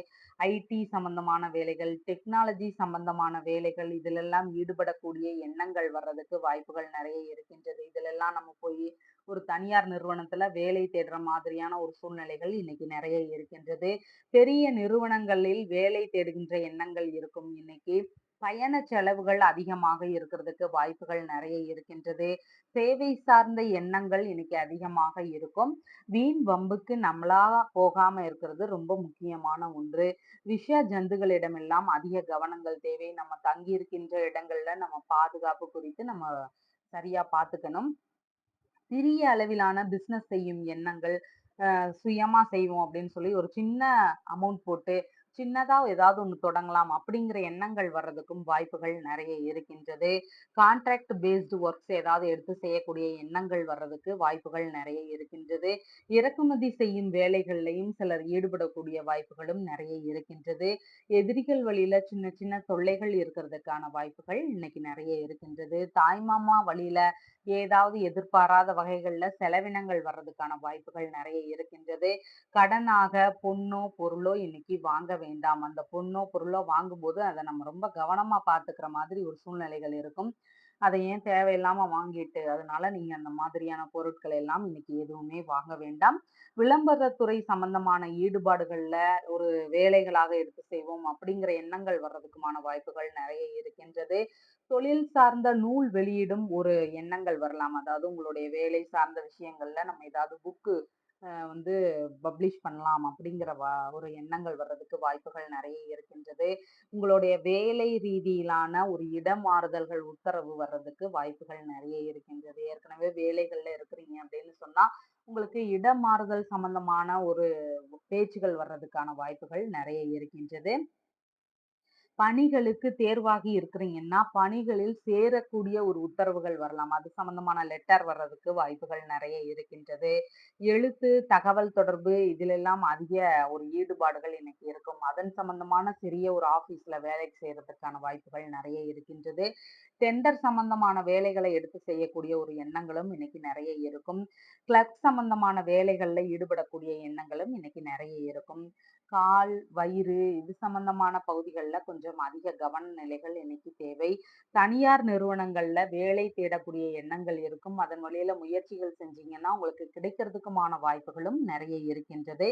ஐடி சம்பந்தமான வேலைகள், டெக்னாலஜி சம்பந்தமான வேலைகள் இதிலெல்லாம் ஈடுபடக்கூடிய எண்ணங்கள் வர்றதுக்கு வாய்ப்புகள் நிறைய இருக்கின்றது. இதிலெல்லாம் நம்ம போய் ஒரு தனியார் நிறுவனத்துல வேலை தேடுற மாதிரியான ஒரு சூழ்நிலைகள் இன்னைக்கு நிறைய இருக்கின்றது. பெரிய நிறுவனங்களில் வேலை தேடுகின்ற எண்ணங்கள் இருக்கும் இன்னைக்கு. பயண செலவுகள் அதிகமாக இருக்கிறதுக்கு வாய்ப்புகள் நிறைய இருக்கின்றது. சேவை சார்ந்த எண்ணங்கள் இன்னைக்கு அதிகமாக இருக்கும். வீண் வம்புக்கு நம்மளா போகாம இருக்கிறது ரொம்ப முக்கியமான ஒன்று. விஷ ஜந்துகளிடமெல்லாம் அதிக கவனங்கள் தேவை. நம்ம தங்கி இருக்கின்ற இடங்கள்ல நம்ம பாதுகாப்பு குறித்து நம்ம சரியா பார்த்துக்கணும். சிறிய அளவிலான பிசினஸ் செய்யும் எண்ணங்கள், சுயமா செய்வோம் அப்படின்னு சொல்லி ஒரு சின்ன அமௌண்ட் போட்டு சின்னதா ஏதாவது ஒண்ணு தொடங்கலாம் அப்படிங்கிற எண்ணங்கள் வர்றதுக்கும் வாய்ப்புகள் நிறைய இருக்கின்றது. கான்ட்ராக்ட் பேஸ்டு ஒர்க்ஸ் ஏதாவது எடுத்து செய்யக்கூடிய எண்ணங்கள் வர்றதுக்கு வாய்ப்புகள் நிறைய இருக்கின்றது. இறக்குமதி செய்யும் வேலைகள்லையும் சிலர் ஈடுபடக்கூடிய வாய்ப்புகளும் நிறைய இருக்கின்றது. எதிரிகள் வழியில சின்ன சின்ன தொல்லைகள் இருக்கிறதுக்கான வாய்ப்புகள் இன்னைக்கு நிறைய இருக்கின்றது. தாய்மாமா வழியில ஏதாவது எதிர்பாராத வகைகள்ல செலவினங்கள் வர்றதுக்கான வாய்ப்புகள் நிறைய இருக்கின்றது. கடனாக பொன்னோ பொருளோ இன்னைக்கு வாங்க வேண்டாம். அந்த பொன்னோ பொருளோ வாங்கும்போது அதை நம்ம ரொம்ப கவனமா பார்த்துக்கிற மாதிரி ஒரு சூழ்நிலைகள் இருக்கும். அதை ஏன் தேவையில்லாம வாங்கிட்டு அதனால நீங்க அந்த மாதிரியான பொருட்கள் எல்லாம் இன்னைக்கு எதுவுமே வாங்க வேண்டாம். விளம்பரத்துறை சம்பந்தமான ஈடுபாடுகள்ல ஒரு வேலைகளாக எடுத்து செய்வோம் அப்படிங்கிற எண்ணங்கள் வர்றதுக்குமான வாய்ப்புகள் நிறைய இருக்கின்றது. தொழில் சார்ந்த நூல் வெளியிடும் ஒரு எண்ணங்கள் வரலாம். அதாவது உங்களுடைய வேலை சார்ந்த விஷயங்கள்ல நம்ம ஏதாவது புக்கு வந்து பப்ளிஷ் பண்ணலாம் அப்படிங்கிற ஒரு எண்ணங்கள் வர்றதுக்கு வாய்ப்புகள் நிறைய இருக்கின்றது. உங்களுடைய வேலை ரீதியிலான ஒரு இடம் மாறுதல்கள் உத்தரவு வர்றதுக்கு வாய்ப்புகள் நிறைய இருக்கின்றது. ஏற்கனவே வேலைகள்ல இருக்கிறீங்க அப்படின்னு சொன்னா உங்களுக்கு இடம் மாறுதல் சம்பந்தமான ஒரு பேச்சுகள் வர்றதுக்கான வாய்ப்புகள் நிறைய இருக்கின்றது. பணிகளுக்கு தேர்வாகி இருக்கிறீங்கன்னா, பணிகளில் சேரக்கூடிய ஒரு உத்தரவுகள் வரலாம். அது சம்பந்தமான லெட்டர் வர்றதுக்கு வாய்ப்புகள் நெறைய இருக்கின்றது. எழுத்து, தகவல் தொடர்பு இதிலெல்லாம் அதிக ஒரு ஈடுபாடுகள் இன்னைக்கு இருக்கும். அதன் சம்பந்தமான சிறிய ஒரு ஆபீஸ்ல வேலைக்கு செய்றதுக்கான வாய்ப்புகள் நெறைய இருக்கின்றது. டெண்டர் சம்பந்தமான வேலைகளை எடுத்து செய்யக்கூடிய ஒரு எண்ணங்களும் இன்னைக்கு நெறைய இருக்கும். கிளர்க் சம்பந்தமான வேலைகள்ல ஈடுபடக்கூடிய எண்ணங்களும் இன்னைக்கு நெறைய இருக்கும். கால், வயிறு இது சம்பந்தமான பகுதிகள்ல கொஞ்சம் அதிக கவன நிலைகள் இன்னைக்கு தேவை. தனியார் நிறுவனங்கள்ல வேலை தேடக்கூடிய எண்ணங்கள் இருக்கும். அதன் வழியில முயற்சிகள் செஞ்சீங்கன்னா, உங்களுக்கு கிடைக்கிறதுக்குமான வாய்ப்புகளும் நெறைய இருக்கின்றது.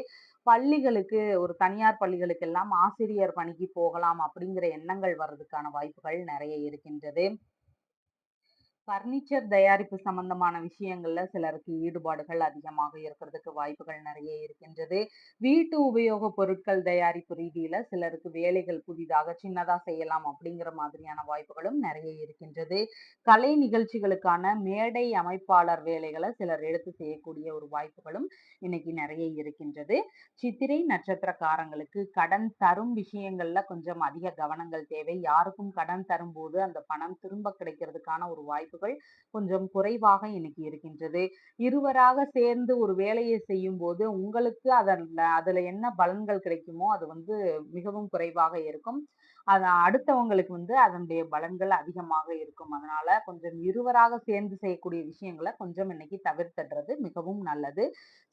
பள்ளிகளுக்கு ஒரு தனியார் பள்ளிகளுக்கெல்லாம் ஆசிரியர் பணிக்கு போகலாம் அப்படிங்கிற எண்ணங்கள் வர்றதுக்கான வாய்ப்புகள் நெறைய இருக்கின்றது. பர்னிச்சர் தயாரிப்பு சம்பந்தமான விஷயங்கள்ல சிலருக்கு ஈடுபாடுகள் அதிகமாக இருக்கிறதுக்கு வாய்ப்புகள் நிறைய இருக்கின்றது. வீட்டு உபயோகப் பொருட்கள் தயாரிப்பு ரீதியில சிலருக்கு வேலைகள் புதிதாக சின்னதா செய்யலாம் அப்படிங்கிற மாதிரியான வாய்ப்புகளும் நிறைய இருக்கின்றது. கலை நிகழ்ச்சிகளுக்கான மேடை அமைப்பாளர் வேலைகளை சிலர் எடுத்து செய்யக்கூடிய ஒரு வாய்ப்புகளும் இன்னைக்கு நிறைய இருக்கின்றது. சித்திரை நட்சத்திரக்காரங்களுக்கு கடன் தரும் விஷயங்கள்ல கொஞ்சம் அதிக கவனங்கள் தேவை. யாருக்கும் கடன் தரும்போது அந்த பணம் திரும்ப கிடைக்கிறதுக்கான ஒரு வாய்ப்புகள் கொஞ்சம் குறைவாக இன்னைக்கு இருக்கின்றது. இருவராக சேர்ந்து ஒரு வேலையை செய்யும்போது உங்களுக்கு அதுல என்ன பலன்கள் கிடைக்குமோ அது மிகவும் குறைவாக இருக்கும். அடுத்தவங்களுக்கு அதனுடைய பலன்கள் அதிகமாக இருக்கும். அதனால கொஞ்சம் இருவராக சேர்ந்து செய்யக்கூடிய விஷயங்கள கொஞ்சம் இன்னைக்கு தவிர்த்துடுறது மிகவும் நல்லது.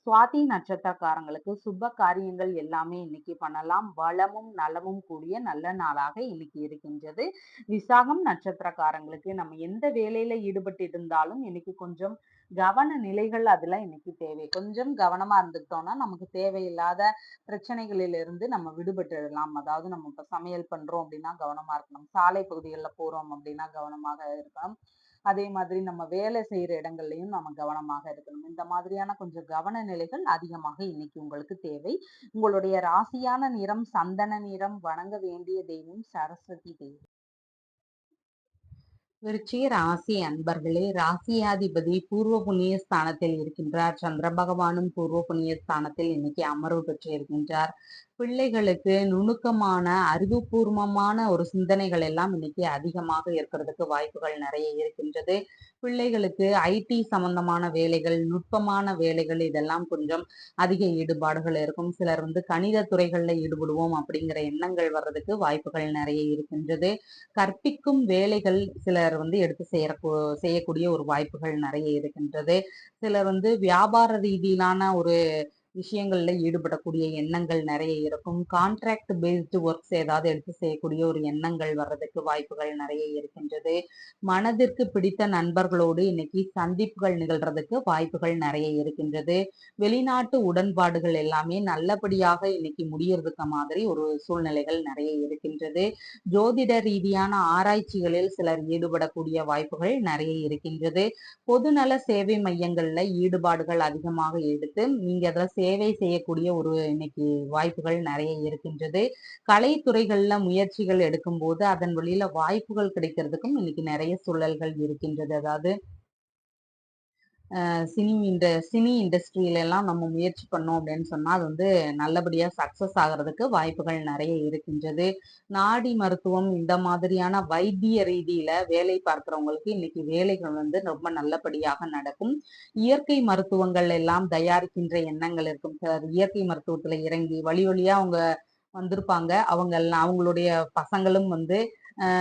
சுவாதி நட்சத்திரக்காரங்களுக்கு சுப காரியங்கள் எல்லாமே இன்னைக்கு பண்ணலாம். வளமும் நலமும் கூடிய நல்ல நாளாக இன்னைக்கு இருக்கின்றது. விசாகம் நட்சத்திரக்காரங்களுக்கு நம்ம எந்த வேலையில ஈடுபட்டு இருந்தாலும் இன்னைக்கு கொஞ்சம் கவன நிலைகள் அதுல இன்னைக்கு தேவை. கொஞ்சம் கவனமா இருந்துக்கிட்டோம்னா நமக்கு தேவையில்லாத பிரச்சனைகளிலிருந்து நம்ம விடுபட்டுடலாம். அதாவது நம்ம இப்ப சமையல் பண்றோம் அப்படின்னா கவனமா இருக்கணும். சாலை பகுதிகள்ல போறோம் அப்படின்னா கவனமாக இருக்கணும். அதே மாதிரி நம்ம வேலை செய்யற இடங்கள்லயும் நம்ம கவனமாக இருக்கணும். இந்த மாதிரியான கொஞ்சம் கவன நிலைகள் அதிகமாக இன்னைக்கு உங்களுக்கு தேவை. உங்களுடைய ராசியான நிறம் சந்தன நிறம். வணங்க வேண்டிய தெய்வம் சரஸ்வதி தேவி. விருச்சிக ராசி அன்பர்களே, ராசியாதிபதி பூர்வ புண்ணிய ஸ்தானத்தில் இருக்கின்றார். சந்திர பகவானும் பூர்வ புண்ணிய ஸ்தானத்தில் இன்னைக்கு அமர்வு பெற்று இருக்கின்றார். பிள்ளைகளுக்கு நுணுக்கமான அறிவுபூர்வமான ஒரு சிந்தனைகள் எல்லாம் இன்னைக்கு அதிகமாக இருக்கிறதுக்கு வாய்ப்புகள் நிறைய இருக்கின்றது. பிள்ளைகளுக்கு ஐடி சம்பந்தமான வேலைகள், நுட்பமான வேலைகள் இதெல்லாம் கொஞ்சம் அதிக ஈடுபாடுகள் இருக்கும். சிலர் கணித துறைகள்ல ஈடுபடுவோம் அப்படிங்கிற எண்ணங்கள் வர்றதுக்கு வாய்ப்புகள் நிறைய இருக்கின்றது. கற்பிக்கும் வேலைகள் சிலர் எடுத்து செய்யக்கூடிய ஒரு வாய்ப்புகள் நிறைய இருக்கின்றது. சிலர் வியாபார ரீதியிலான ஒரு விஷயங்கள்ல ஈடுபடக்கூடிய எண்ணங்கள் நிறைய இருக்கும். கான்ட்ராக்ட் பேஸ்டு ஒர்க்ஸ் ஏதாவது எடுத்து செய்யக்கூடிய ஒரு எண்ணங்கள் வர்றதுக்கு வாய்ப்புகள் நிறைய இருக்கின்றது. மனதிற்கு பிடித்த நண்பர்களோடு இன்னைக்கு சந்திப்புகள் நிகழ்றதுக்கு வாய்ப்புகள் நிறைய இருக்கின்றது. வெளிநாட்டு உடன்பாடுகள் எல்லாமே நல்லபடியாக இன்னைக்கு முடியறதுக்கு மாதிரி ஒரு சூழ்நிலைகள் நிறைய இருக்கின்றது. ஜோதிட ரீதியான ஆராய்ச்சிகளில் சிலர் ஈடுபடக்கூடிய வாய்ப்புகள் நிறைய இருக்கின்றது. பொதுநல சேவை மையங்கள்ல ஈடுபாடுகள் அதிகமாக எடுத்து நீங்க அதில் சேவை செய்யக்கூடிய ஒரு இன்னைக்கு வாய்ப்புகள் நிறைய இருக்கின்றது. கலைத்துறைகள்ல முயற்சிகள் எடுக்கும் போது அதன் வழியில வாய்ப்புகள் கிடைக்கிறதுக்கும் இன்னைக்கு நிறைய சூழல்கள் இருக்கின்றது. அதாவது சினி இண்டஸ்ட்ரியில எல்லாம் நம்ம முயற்சி பண்ணோம் அப்படின்னு சொன்னா அது நல்லபடியா சக்சஸ் ஆகிறதுக்கு வாய்ப்புகள் நிறைய இருக்கின்றது. நாடி மருத்துவம் இந்த மாதிரியான வைத்திய ரீதியில வேலை பார்க்கிறவங்களுக்கு இன்னைக்கு வேலைகள் ரொம்ப நல்லபடியாக நடக்கும். இயற்கை மருத்துவங்கள் எல்லாம் தயாரிக்கின்ற எண்ணங்கள் இருக்கும். சிலர் இயற்கை மருத்துவத்துல இறங்கி வழி வழியா அவங்க வந்திருப்பாங்க. அவங்களுடைய பசங்களும்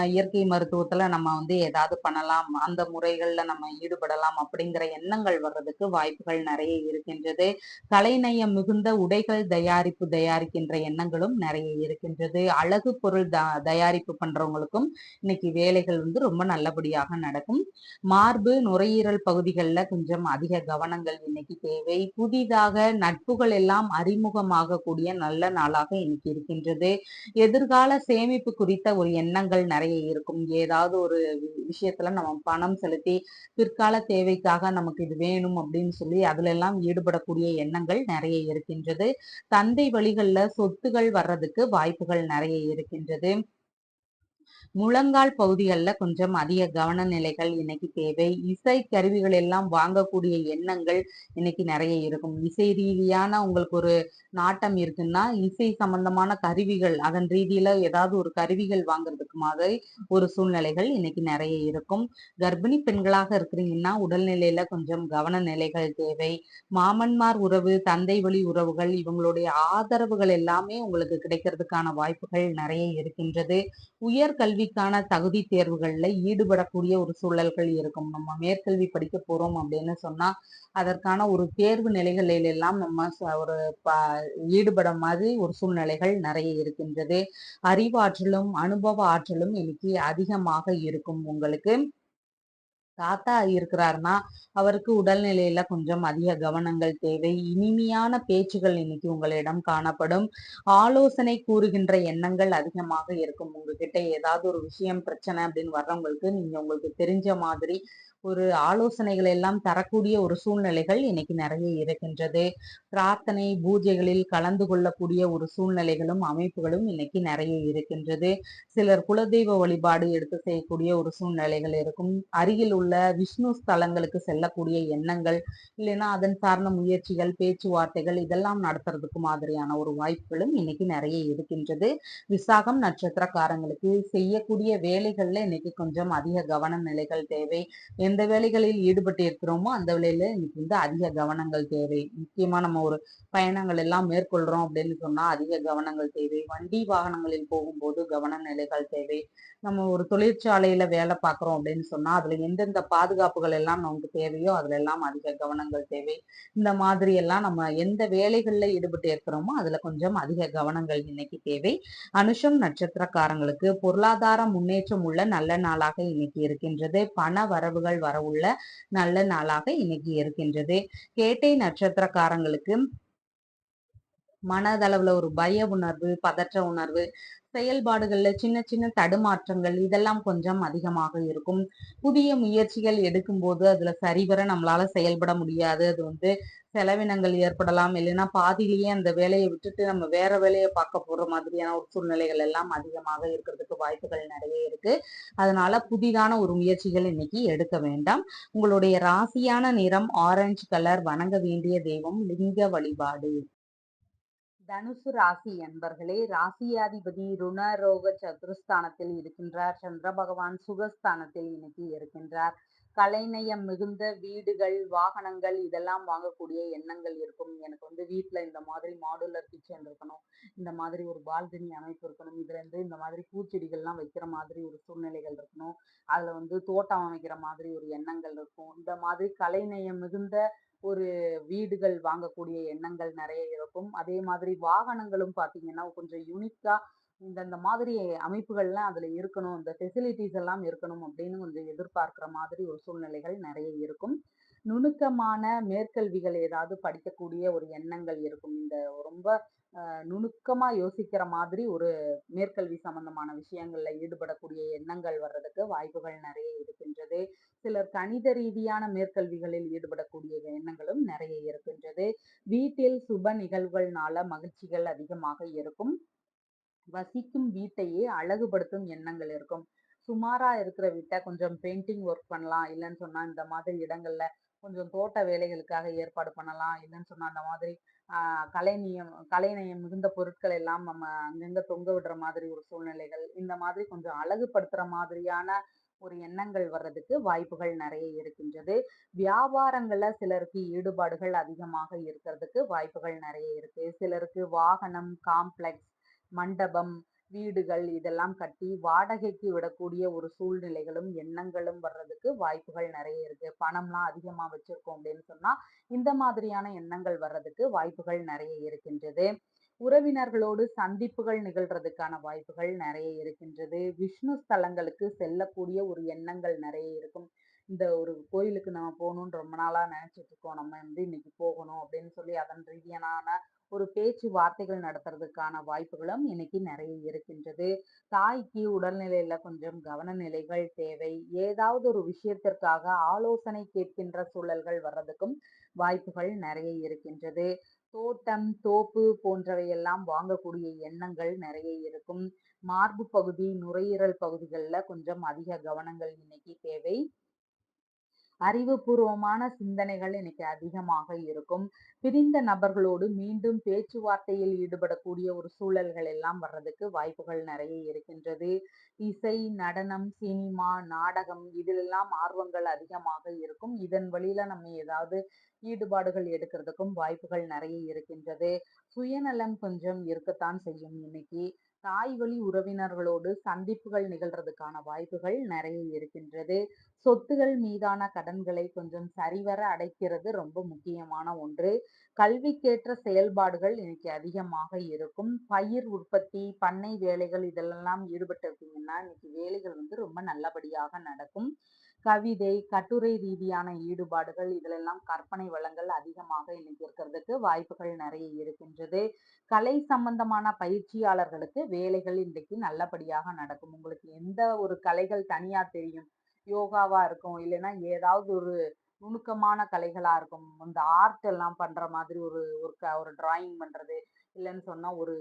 இயற்கை மருத்துவத்துல நம்ம ஏதாவது பண்ணலாம், அந்த முறைகள்ல நம்ம ஈடுபடலாம் அப்படிங்கிற எண்ணங்கள் வர்றதுக்கு வாய்ப்புகள் நிறைய இருக்கின்றது. கலைநயம் மிகுந்த உடைகள் தயாரிக்கின்ற எண்ணங்களும் நிறைய இருக்கின்றது. அழகு பொருள் தயாரிப்பு பண்றவங்களுக்கும் இன்னைக்கு வேலைகள் ரொம்ப நல்லபடியாக நடக்கும். மார்பு நுரையீரல் பகுதிகளில் கொஞ்சம் அதிக கவனங்கள் இன்னைக்கு தேவை. புதிதாக நட்புகள் எல்லாம் அறிமுகமாக கூடிய நல்ல நாளாக இன்னைக்கு இருக்கின்றது. எதிர்கால சேமிப்பு குறித்த ஒரு எண்ணங்கள் நிறைய இருக்கும். ஏதாவது ஒரு விஷயத்துல நம்ம பணம் செலுத்தி பிற்கால தேவைக்காக நமக்கு இது வேணும் அப்படின்னு சொல்லி அதுல எல்லாம் ஈடுபடக்கூடிய எண்ணங்கள் நிறைய இருக்கின்றது. தந்தை வழிகள்ல சொத்துகள் வர்றதுக்கு வாய்ப்புகள் நிறைய இருக்கின்றது. முழங்கால் பகுதிகளில் கொஞ்சம் அதிக கவன நிலைகள் இன்னைக்கு தேவை. இசை கருவிகள் எல்லாம் வாங்கக்கூடிய எண்ணங்கள் இன்னைக்கு நிறைய இருக்கும். இசை ரீதியான உங்களுக்கு ஒரு நாட்டம் இருக்குன்னா இசை சம்பந்தமான கருவிகள் அதன் ரீதியில ஏதாவது ஒரு கருவிகள் வாங்குறதுக்கு மாதிரி ஒரு சூழ்நிலைகள் இன்னைக்கு நிறைய இருக்கும். கர்ப்பிணி பெண்களாக இருக்கிறீங்கன்னா உடல்நிலையில கொஞ்சம் கவன நிலைகள் தேவை. மாமன்மார் உறவு, தந்தை வழி உறவுகள் இவங்களுடைய ஆதரவுகள் எல்லாமே உங்களுக்கு கிடைக்கிறதுக்கான வாய்ப்புகள் நிறைய இருக்கின்றது. உயர்கல்விக்கான தகுதி தேர்வுகள்ல ஈடுபடக்கூடிய ஒரு சூழல்கள் இருக்கும். நம்ம மேற்கல்வி படிக்க போறோம் அப்படின்னு சொன்னா அதற்கான ஒரு தேர்வு நிலைகளில் எல்லாம் நம்ம ஒரு ஈடுபட மாதிரி ஒரு சூழ்நிலைகள் நிறைய இருக்கின்றது. அறிவாற்றலும் அனுபவ ஆற்றலும் இன்னைக்கு அதிகமாக இருக்கும் உங்களுக்கு. தாத்தா இருக்கிறாருன்னா அவருக்கு உடல்நிலையில கொஞ்சம் அதிக கவனங்கள் தேவை. இனிமையான பேச்சுகள் இன்னைக்கு உங்களிடம் காணப்படும். ஆலோசனை கூறுகின்ற எண்ணங்கள் அதிகமாக இருக்கும். உங்ககிட்ட ஏதாவது ஒரு விஷயம் பிரச்சனை அப்படின்னு வர்றவங்களுக்கு நீங்க உங்களுக்கு தெரிஞ்ச மாதிரி ஒரு ஆலோசனைகள் எல்லாம் தரக்கூடிய ஒரு சூழ்நிலைகள் இன்னைக்கு நிறைய இருக்கின்றது. பிரார்த்தனை பூஜைகளில் கலந்து கொள்ளக்கூடிய ஒரு சூழ்நிலைகளும் அமைப்புகளும் இன்னைக்கு நிறைய இருக்கின்றது. சிலர் குலதெய்வ வழிபாடு எடுத்து செய்யக்கூடிய ஒரு சூழ்நிலைகள் இருக்கும். அருகில் உள்ள விஷ்ணு ஸ்தலங்களுக்கு செல்லக்கூடிய எண்ணங்கள், இல்லைன்னா அதன் சார்ந்த முயற்சிகள், பேச்சுவார்த்தைகள் இதெல்லாம் நடத்துறதுக்கு மாதிரியான ஒரு வாய்ப்புகளும் இன்னைக்கு நிறைய இருக்கின்றது. விசாகம் நட்சத்திரக்காரங்களுக்கு செய்யக்கூடிய வேலைகள்ல இன்னைக்கு கொஞ்சம் அதிக கவன நிலைகள் தேவை. எந்த வேலைகளில் ஈடுபட்டு இருக்கிறோமோ அந்த வேலையில இன்னைக்கு அதிக கவனங்கள் தேவை. முக்கியமா நம்ம ஒரு பயணங்கள் எல்லாம் மேற்கொள்றோம் அப்படின்னு சொன்னா அதிக கவனங்கள் தேவை. வண்டி வாகனங்களில் போகும்போது கவன நிலைகள் தேவை. நம்ம ஒரு தொழிற்சாலையில வேலை பார்க்குறோம் அப்படின்னு சொன்னா அதுல எந்தெந்த பாதுகாப்புகள் எல்லாம் நமக்கு தேவையோ அதுல எல்லாம் அதிக கவனங்கள் தேவை. இந்த மாதிரி எல்லாம் நம்ம எந்த வேலைகள்ல ஈடுபட்டு இருக்கிறோமோ அதுல கொஞ்சம் அதிக கவனங்கள் இன்னைக்கு தேவை. அனுஷம் நட்சத்திரக்காரங்களுக்கு பொருளாதார முன்னேற்றம் உள்ள நல்ல நாளாக இன்னைக்கு இருக்கின்றது. பண வரவுகள் வரவுள்ள நல்ல நாளாக இன்னைக்கு இருக்கின்றது. கேட்டை நட்சத்திரக்காரங்களுக்கு மனதளவுல ஒரு பய உணர்வு, பதற்ற உணர்வு, செயல்பாடுகள்ல சின்ன சின்ன தடுமாற்றங்கள் இதெல்லாம் கொஞ்சம் அதிகமாக இருக்கும். புதிய முயற்சிகள் எடுக்கும்போது அதுல சரிவர நம்மளால செயல்பட முடியாது. அது செலவினங்கள் ஏற்படலாம். இல்லைன்னா பாதியிலேயே அந்த வேலையை விட்டுட்டு நம்ம வேற வேலையை பார்க்க போற மாதிரியான ஒரு சூழ்நிலைகள் எல்லாம் அதிகமாக இருக்கிறதுக்கு வாய்ப்புகள் நிறைய இருக்கு. அதனால புதிதான ஒரு முயற்சிகள் இன்னைக்கு எடுக்க வேண்டாம். உங்களுடைய ராசியான நிறம் ஆரஞ்சு கலர். வணங்க வேண்டிய தெய்வம் லிங்க வழிபாடு. தனுசு ராசி என்பர்களே, ராசியாதிபதி ருணரோக சதுரஸ்தானத்தில் இருக்கின்றார். சந்திர பகவான் சுகஸ்தானத்தில் இன்னைக்கு இருக்கின்றார். கலைநயம் மிகுந்த வீடுகள், வாகனங்கள் இதெல்லாம் வாங்கக்கூடிய எண்ணங்கள் இருக்கும். எனக்கு வீட்டுல இந்த மாதிரி மாடுலர் கிச்சன் இருக்கணும், இந்த மாதிரி ஒரு பால்கனி அமைப்பு இருக்கணும், இதுல இந்த மாதிரி பூச்செடிகள்லாம் வைக்கிற மாதிரி ஒரு சூழ்நிலைகள் இருக்கணும், அதுல தோட்டம் அமைக்கிற மாதிரி ஒரு எண்ணங்கள் இருக்கும். இந்த மாதிரி கலைநயம் மிகுந்த ஒரு வீடுகள் வாங்கக்கூடிய எண்ணங்கள் நிறைய இருக்கும். அதே மாதிரி வாகனங்களும் பார்த்தீங்கன்னா, கொஞ்சம் யூனிக்கா இந்த மாதிரி அமைப்புகள்லாம் அதுல இருக்கணும். இந்த ஃபெசிலிட்டீஸ் எல்லாம் இருக்கணும் அப்படின்னு கொஞ்சம் எதிர்பார்க்கிற மாதிரி ஒரு சூழ்நிலைகள் நிறைய இருக்கும். நுணுக்கமான மேற்கல்விகள் ஏதாவது படிக்கக்கூடிய ஒரு எண்ணங்கள் இருக்கும். இந்த ரொம்ப நுணுக்கமா யோசிக்கிற மாதிரி ஒரு மேற்கல்வி சம்பந்தமான விஷயங்கள்ல ஈடுபடக்கூடிய எண்ணங்கள் வர்றதுக்கு வாய்ப்புகள் நிறைய இருக்கின்றது. சிலர் கணித ரீதியான மேற்கல்விகளில் ஈடுபடக்கூடிய எண்ணங்களும் நிறைய இருக்கின்றது. வீட்டில் சுப நிகழ்வுகள்னால மகிழ்ச்சிகள் அதிகமாக இருக்கும். வசிக்கும் வீட்டையே அழகுபடுத்தும் எண்ணங்கள் இருக்கும். சுமாரா இருக்கிற வீட்ட கொஞ்சம் பெயிண்டிங் ஒர்க் பண்ணலாம். இல்லன்னு சொன்னா இந்த மாதிரி இடங்கள்ல கொஞ்சம் தோட்ட வேலைகளுக்காக ஏற்பாடு பண்ணலாம். இல்லன்னு சொன்னா அந்த மாதிரி கலைநயம் மிகுந்த பொருட்கள் எல்லாம் நம்ம அங்கங்க தொங்க விடுற மாதிரி ஒரு சூழ்நிலைகள். இந்த மாதிரி கொஞ்சம் அழகுபடுத்துற மாதிரியான ஒரு எண்ணங்கள் வர்றதுக்கு வாய்ப்புகள் நிறைய இருக்கின்றது. வியாபாரங்கள்ல சிலருக்கு ஈடுபாடுகள் அதிகமாக இருக்கிறதுக்கு வாய்ப்புகள் நிறைய இருக்கு. சிலருக்கு வாகனம், காம்ப்ளெக்ஸ், மண்டபம், வீடுகள் இதெல்லாம் கட்டி வாடகைக்கு விடக்கூடிய ஒரு சூழ்நிலைகளும், எண்ணங்களும் வர்றதுக்கு வாய்ப்புகள் நிறைய இருக்கு. பணம்லாம் அதிகமா வச்சிருக்கோம் அப்படின்னு சொன்னா, இந்த மாதிரியான எண்ணங்கள் வர்றதுக்கு வாய்ப்புகள் நிறைய இருக்கின்றது. உறவினர்களோடு சந்திப்புகள் நிகழ்றதுக்கான வாய்ப்புகள் நிறைய இருக்கின்றது. விஷ்ணு ஸ்தலங்களுக்கு செல்லக்கூடிய ஒரு எண்ணங்கள் நிறைய இருக்கும். இந்த ஒரு கோயிலுக்கு நம்ம போகணும்னு ரொம்ப நாளா நினைச்சிட்டு இருக்கோம். நம்ம இன்னைக்கு போகணும் அப்படின்னு சொல்லி அதன் ரீதியான ஒரு பேச்சு வார்த்தைகள் நடத்துறதுக்கான வாய்ப்புகளும் இன்னைக்கு நிறைய இருக்கின்றது. தாய்க்கு உடல்நிலையில கொஞ்சம் கவன நிலைகள் தேவை. ஏதாவது ஒரு விஷயத்திற்காக ஆலோசனை கேட்கின்ற சூழல்கள் வர்றதுக்கும் வாய்ப்புகள் நிறைய இருக்கின்றது. தோட்டம், தோப்பு போன்றவையெல்லாம் வாங்கக்கூடிய எண்ணங்கள் நிறைய இருக்கும். மார்பு பகுதி, நுரையீரல் பகுதிகள்ல கொஞ்சம் அதிக கவனங்கள் இன்னைக்கு தேவை. அறிவுபூர்வமான சிந்தனைகள் இன்னைக்கு அதிகமாக இருக்கும். பிரிந்த நபர்களோடு மீண்டும் பேச்சுவார்த்தையில் ஈடுபடக்கூடிய ஒரு சூழல்கள் எல்லாம் வர்றதுக்கு வாய்ப்புகள் நிறைய இருக்கின்றது. இசை, நடனம், சினிமா, நாடகம் இதிலெல்லாம் ஆர்வங்கள் அதிகமாக இருக்கும். இதன் வழியில நம்ம ஏதாவது ஈடுபாடுகள் எடுக்கிறதுக்கும் வாய்ப்புகள் நிறைய இருக்கின்றது. சுயநலம் கொஞ்சம் இருக்கத்தான் செய்யும் இன்னைக்கு. தாய் வழி உறவினர்களோடு சந்திப்புகள் நிகழ்றதுக்கான வாய்ப்புகள் நிறைய இருக்கின்றது. சொத்துகள் மீதான கடன்களை கொஞ்சம் சரிவர அடைக்கிறது ரொம்ப முக்கியமான ஒன்று. கல்விக்கேற்ற செயல்பாடுகள் இன்னைக்கு அதிகமாக இருக்கும். பயிர் உற்பத்தி, பண்ணை வேலைகள் இதெல்லாம் ஈடுபட்டு இருக்கீங்கன்னா இன்னைக்கு வேலைகள் ரொம்ப நல்லபடியாக நடக்கும். கவிதை, கட்டுரை ரீதியான ஈடுபாடுகள் இதிலெல்லாம் கற்பனை வளங்கள் அதிகமாக இன்னைக்கு இருக்கிறதுக்கு வாய்ப்புகள் நிறைய இருக்கின்றது. கலை சம்பந்தமான பயிற்சியாளர்களுக்கு வேலைகள் இன்றைக்கு நல்லபடியாக நடக்கும். உங்களுக்கு எந்த ஒரு கலைகள் தனியா தெரியும். யோகாவா இருக்கும், இல்லைன்னா ஏதாவது ஒரு நுணுக்கமான கலைகளா இருக்கும். இந்த ஆர்ட் எல்லாம் பண்ற மாதிரி ஒரு ஒரு டிராயிங் பண்றது, இல்லைன்னு சொன்னா ஒரு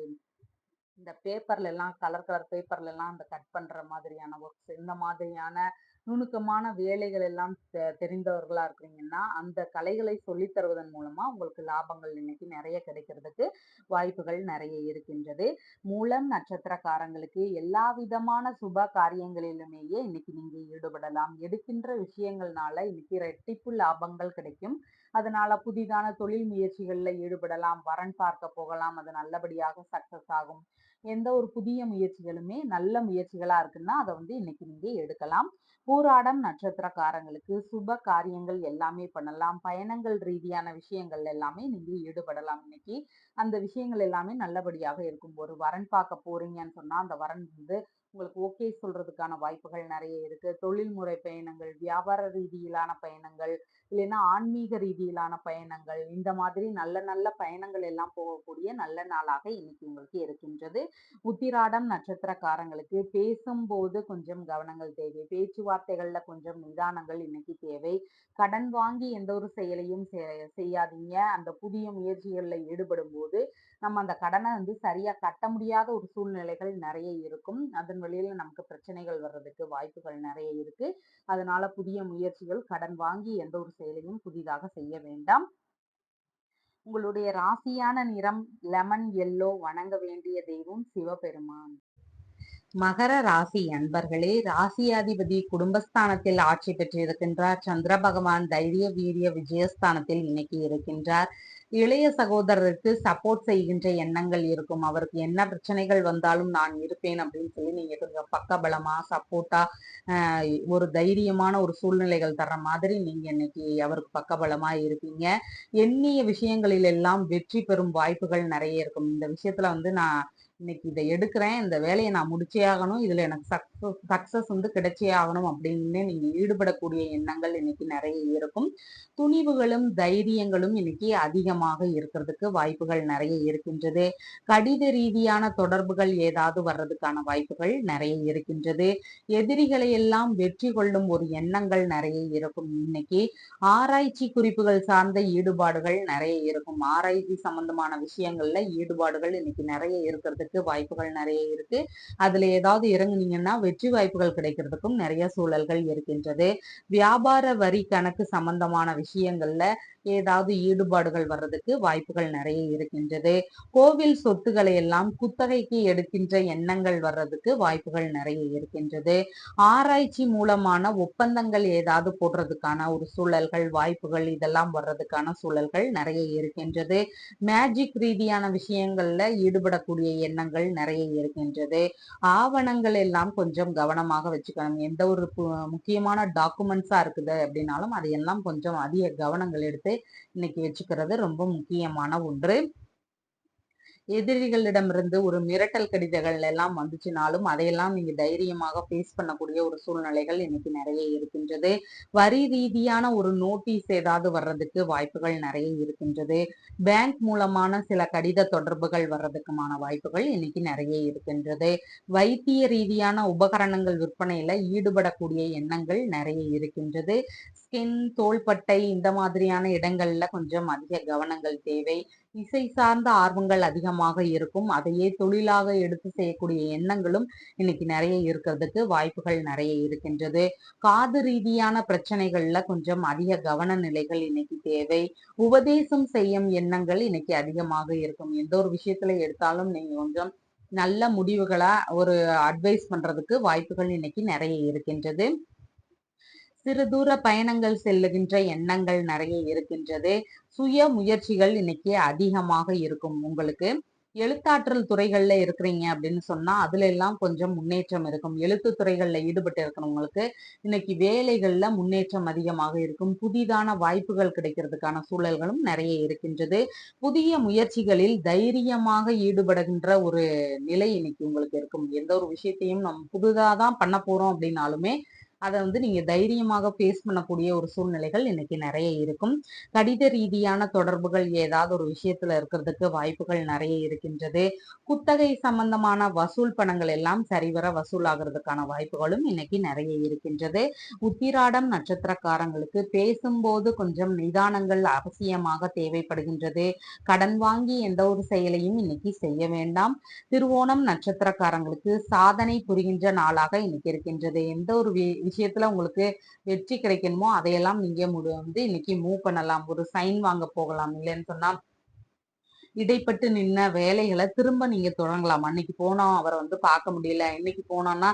இந்த பேப்பர்ல எல்லாம் கலர் கலர் பேப்பர்ல எல்லாம் அந்த கட் பண்ற மாதிரியான ஒர்க்ஸ், இந்த மாதிரியான நுணுக்கமான வேலைகள் எல்லாம் தெரிந்தவர்களா இருக்கிறீங்கன்னா அந்த கலைகளை சொல்லித் தருவதன் மூலமா உங்களுக்கு லாபங்கள் இன்னைக்கு நிறைய கிடைக்கிறதுக்கு வாய்ப்புகள் நிறைய இருக்கின்றது. மூலம் நட்சத்திரக்காரங்களுக்கு எல்லா விதமான சுப காரியங்களிலுமேயே இன்னைக்கு நீங்க ஈடுபடலாம். எடுக்கின்ற விஷயங்கள்னால இன்னைக்கு ரெட்டிப்பு லாபங்கள் கிடைக்கும். அதனால புதிதான தொழில் முயற்சிகள்ல ஈடுபடலாம். வரன் பார்க்க போகலாம். அது நல்லபடியாக சக்சஸ் ஆகும். எந்த ஒரு புதிய முயற்சிகளுமே நல்ல முயற்சிகளா இருக்குன்னா அதை இன்னைக்கு நீங்க எடுக்கலாம். பூராடம் நட்சத்திரக்காரங்களுக்கு சுப காரியங்கள் எல்லாமே பண்ணலாம். பயணங்கள் ரீதியான விஷயங்கள் எல்லாமே நீங்க ஈடுபடலாம் இன்னைக்கு. அந்த விஷயங்கள் எல்லாமே நல்லபடியாக இருக்கும். ஒரு வரன் பார்க்க போறீங்கன்னு சொன்னா அந்த வரன் உங்களுக்கு ஓகே சொல்றதுக்கான வாய்ப்புகள் நிறைய இருக்கு. தொழில்முறை பயணங்கள், வியாபார ரீதியிலான பயணங்கள், இல்லைன்னா ஆன்மீக ரீதியிலான பயணங்கள், இந்த மாதிரி நல்ல நல்ல பயணங்கள் எல்லாம் போகக்கூடிய நல்ல நாளாக இன்னைக்கு உங்களுக்கு இருக்கின்றது. உத்திராடம் நட்சத்திரக்காரங்களுக்கு பேசும்போது கொஞ்சம் கவனங்கள் தேவை. பேச்சுவார்த்தைகள்ல கொஞ்சம் நிதானங்கள் இன்னைக்கு தேவை. கடன் வாங்கி எந்த ஒரு செயலையும் செய்யாதீங்க. அந்த புதிய முயற்சிகள்ல ஈடுபடும் போது நம்ம அந்த கடனை சரியா கட்ட முடியாத ஒரு சூழ்நிலைகள் நிறைய இருக்கும். அதன் வழியில நமக்கு பிரச்சனைகள் வர்றதுக்கு வாய்ப்புகள் நிறைய இருக்கு. அதனால புதிய முயற்சிகள், கடன் வாங்கி எந்த ஒரு செயலையும் புதிதாக செய்ய வேண்டாம். உங்களுடைய ராசியான நிறம் லெமன் எல்லோ. வணங்க வேண்டிய தெய்வம் சிவபெருமான். மகர ராசி அன்பர்களே, ராசியாதிபதி குடும்பஸ்தானத்தில் ஆட்சி பெற்றிருக்கின்றார். சந்திர பகவான் தைரிய வீரிய விஜயஸ்தானத்தில் இன்னைக்கு இருக்கின்றார். இளைய சகோதரருக்கு சப்போர்ட் செய்கின்ற எண்ணங்கள் இருக்கும். அவருக்கு என்ன பிரச்சனைகள் வந்தாலும் நான் இருப்பேன் அப்படின்னு சொல்லி நீங்க கொஞ்சம் பக்கபலமா சப்போர்ட்டா ஒரு தைரியமான ஒரு சூழ்நிலைகள் தர்ற மாதிரி நீங்க இன்னைக்கு அவருக்கு பக்கபலமா இருப்பீங்க. எண்ணிய விஷயங்களில் எல்லாம் வெற்றி பெறும் வாய்ப்புகள் நிறைய இருக்கும். இந்த விஷயத்துல நான் இன்னைக்கு இதை எடுக்கிறேன், இந்த வேலையை நான் முடிச்சே ஆகணும், இதுல எனக்கு சக்சஸ் கிடைச்சே ஆகணும் அப்படின்னு நீங்க ஈடுபடக்கூடிய எண்ணங்கள் இன்னைக்கு நிறைய இருக்கும். துணிவுகளும் தைரியங்களும் இன்னைக்கு அதிகமாக இருக்கிறதுக்கு வாய்ப்புகள் நிறைய இருக்கின்றது. கடித ரீதியான தொடர்புகள் ஏதாவது வர்றதுக்கான வாய்ப்புகள் நிறைய இருக்கின்றது. எதிரிகளை எல்லாம் வெற்றி கொள்ளும் ஒரு எண்ணங்கள் நிறைய இருக்கும். இன்னைக்கு ஆராய்ச்சி குறிப்புகள் சார்ந்த ஈடுபாடுகள் நிறைய இருக்கும். ஆராய்ச்சி சம்பந்தமான விஷயங்கள்ல ஈடுபாடுகள் இன்னைக்கு நிறைய இருக்கிறதுக்கு வாய்ப்புகள் நிறைய இருக்கு. அதுல ஏதாவது இறங்குனீங்கன்னா வெற்றி வாய்ப்புகள் கிடைக்கிறதுக்கும் நிறைய சூழல்கள் இருக்கின்றது. வியாபார வரி கணக்கு சம்பந்தமான விஷயங்கள்ல ஏதாவது ஈடுபாடுகள் வர்றதுக்கு வாய்ப்புகள் நிறைய இருக்கின்றது. கோவில் சொத்துக்களை எல்லாம் குத்தகைக்கு எடுக்கின்ற எண்ணங்கள் வர்றதுக்கு வாய்ப்புகள் நிறைய இருக்கின்றது. ஆராய்ச்சி மூலமான ஒப்பந்தங்கள் ஏதாவது போடுறதுக்கான ஒரு சூழல்கள், வாய்ப்புகள் இதெல்லாம் வர்றதுக்கான சூழல்கள் நிறைய இருக்கின்றது. மேஜிக் ரீதியான விஷயங்கள்ல ஈடுபடக்கூடிய எண்ணங்கள் நிறைய இருக்கின்றது. ஆவணங்கள் எல்லாம் கொஞ்சம் கவனமாக வச்சுக்கணும். எந்த ஒரு முக்கியமான டாக்குமெண்ட்ஸா இருக்குது அப்படின்னாலும் அதையெல்லாம் கொஞ்சம் அதிக கவனங்கள் எடுத்து இன்னைக்கு வச்சுக்கிறது ரொம்ப முக்கியமான ஒன்று. எதிரிகளிடமிருந்து ஒரு மிரட்டல் கடிதங்கள் எல்லாம் வந்துச்சுனாலும் அதையெல்லாம் நீங்க தைரியமாக ஃபேஸ் பண்ணக்கூடிய ஒரு சூழ்நிலைகள் இன்னைக்கு நிறைய இருக்கின்றது. வரி ரீதியான ஒரு நோட்டீஸ் ஏதாவது வர்றதுக்கு வாய்ப்புகள் நிறைய இருக்கின்றது. பேங்க் மூலமான சில கடித தொடர்புகள் வர்றதுக்குமான வாய்ப்புகள் இன்னைக்கு நிறைய இருக்கின்றது. வைத்திய ரீதியான உபகரணங்கள் விற்பனையில ஈடுபடக்கூடிய எண்ணங்கள் நிறைய இருக்கின்றது. ஸ்கின், தோள்பட்டை இந்த மாதிரியான இடங்கள்ல கொஞ்சம் அதிக கவனங்கள் தேவை. இசை சார்ந்த ஆர்வங்கள் அதிகமாக இருக்கும். அதையே தொழிலாக எடுத்து செய்யக்கூடிய எண்ணங்களும் இன்னைக்கு நிறைய இருக்கிறதுக்கு வாய்ப்புகள் நிறைய இருக்கின்றது. காது ரீதியான பிரச்சனைகள்ல கொஞ்சம் அதிக கவன நிலைகள் இன்னைக்கு தேவை. உபதேசம் செய்யும் எண்ணங்கள் இன்னைக்கு அதிகமாக இருக்கும். எந்த ஒரு விஷயத்துல எடுத்தாலும் நீங்க கொஞ்சம் நல்ல முடிவுகளா ஒரு அட்வைஸ் பண்றதுக்கு வாய்ப்புகள் இன்னைக்கு நிறைய இருக்கின்றது. சிறு தூர பயணங்கள் செல்லுகின்ற எண்ணங்கள் நிறைய இருக்கின்றது. சுய முயற்சிகள் இன்னைக்கு அதிகமாக இருக்கும். உங்களுக்கு எழுத்தாற்றல் துறைகள்ல இருக்கிறீங்க அப்படின்னு சொன்னா அதுல எல்லாம் கொஞ்சம் முன்னேற்றம் இருக்கும். எழுத்து துறைகள்ல ஈடுபட்டு இருக்கிறவங்களுக்கு இன்னைக்கு வேலைகள்ல முன்னேற்றம் அதிகமாக இருக்கும். புதிதான வாய்ப்புகள் கிடைக்கிறதுக்கான சூழல்களும் நிறைய இருக்கின்றது. புதிய முயற்சிகளில் தைரியமாக ஈடுபடுகின்ற ஒரு நிலை இன்னைக்கு உங்களுக்கு இருக்கும். எந்த ஒரு விஷயத்தையும் நம்ம புதுதாதான் பண்ண போறோம் அப்படின்னாலுமே அத வந்து நீங்க தைரியமாக ஃபேஸ் பண்ணக்கூடிய ஒரு சூழ்நிலைகள் இன்னைக்கு நெறைய இருக்கும். கடித ரீதியான தொடர்புகள் ஏதாவது ஒரு விஷயத்துல இருக்கிறதுக்கு வாய்ப்புகள் நெறைய இருக்கின்றது. குத்தகை சம்பந்தமான வசூல் பணங்கள் எல்லாம் சரிவர வசூலாகிறதுக்கான வாய்ப்புகளும் இன்னைக்கு நெறைய இருக்கின்றது. உத்திராடம் நட்சத்திரக்காரங்களுக்கு பேசும்போது கொஞ்சம் நிதானங்கள் அவசியமாக தேவைப்படுகின்றது. கடன் வாங்கி எந்த ஒரு செயலையும் இன்னைக்கு செய்ய வேண்டாம். திருவோணம் நட்சத்திரக்காரங்களுக்கு சாதனை புரிகின்ற நாளாக இன்னைக்கு இருக்கின்றது. எந்த ஒரு விஷயத்துல உங்களுக்கு வெற்றி கிடைக்கணுமோ அதையெல்லாம் நீங்க வந்து இன்னைக்கு மூவ் பண்ணலாம். ஒரு சைன் வாங்க போகலாம். இல்லைன்னு சொன்னா இடைப்பட்டு நின்ன வேலைகளை திரும்ப நீங்க தொடங்கலாம். அன்னைக்கு போனோம் அவரை வந்து பார்க்க முடியல, இன்னைக்கு போனோம்னா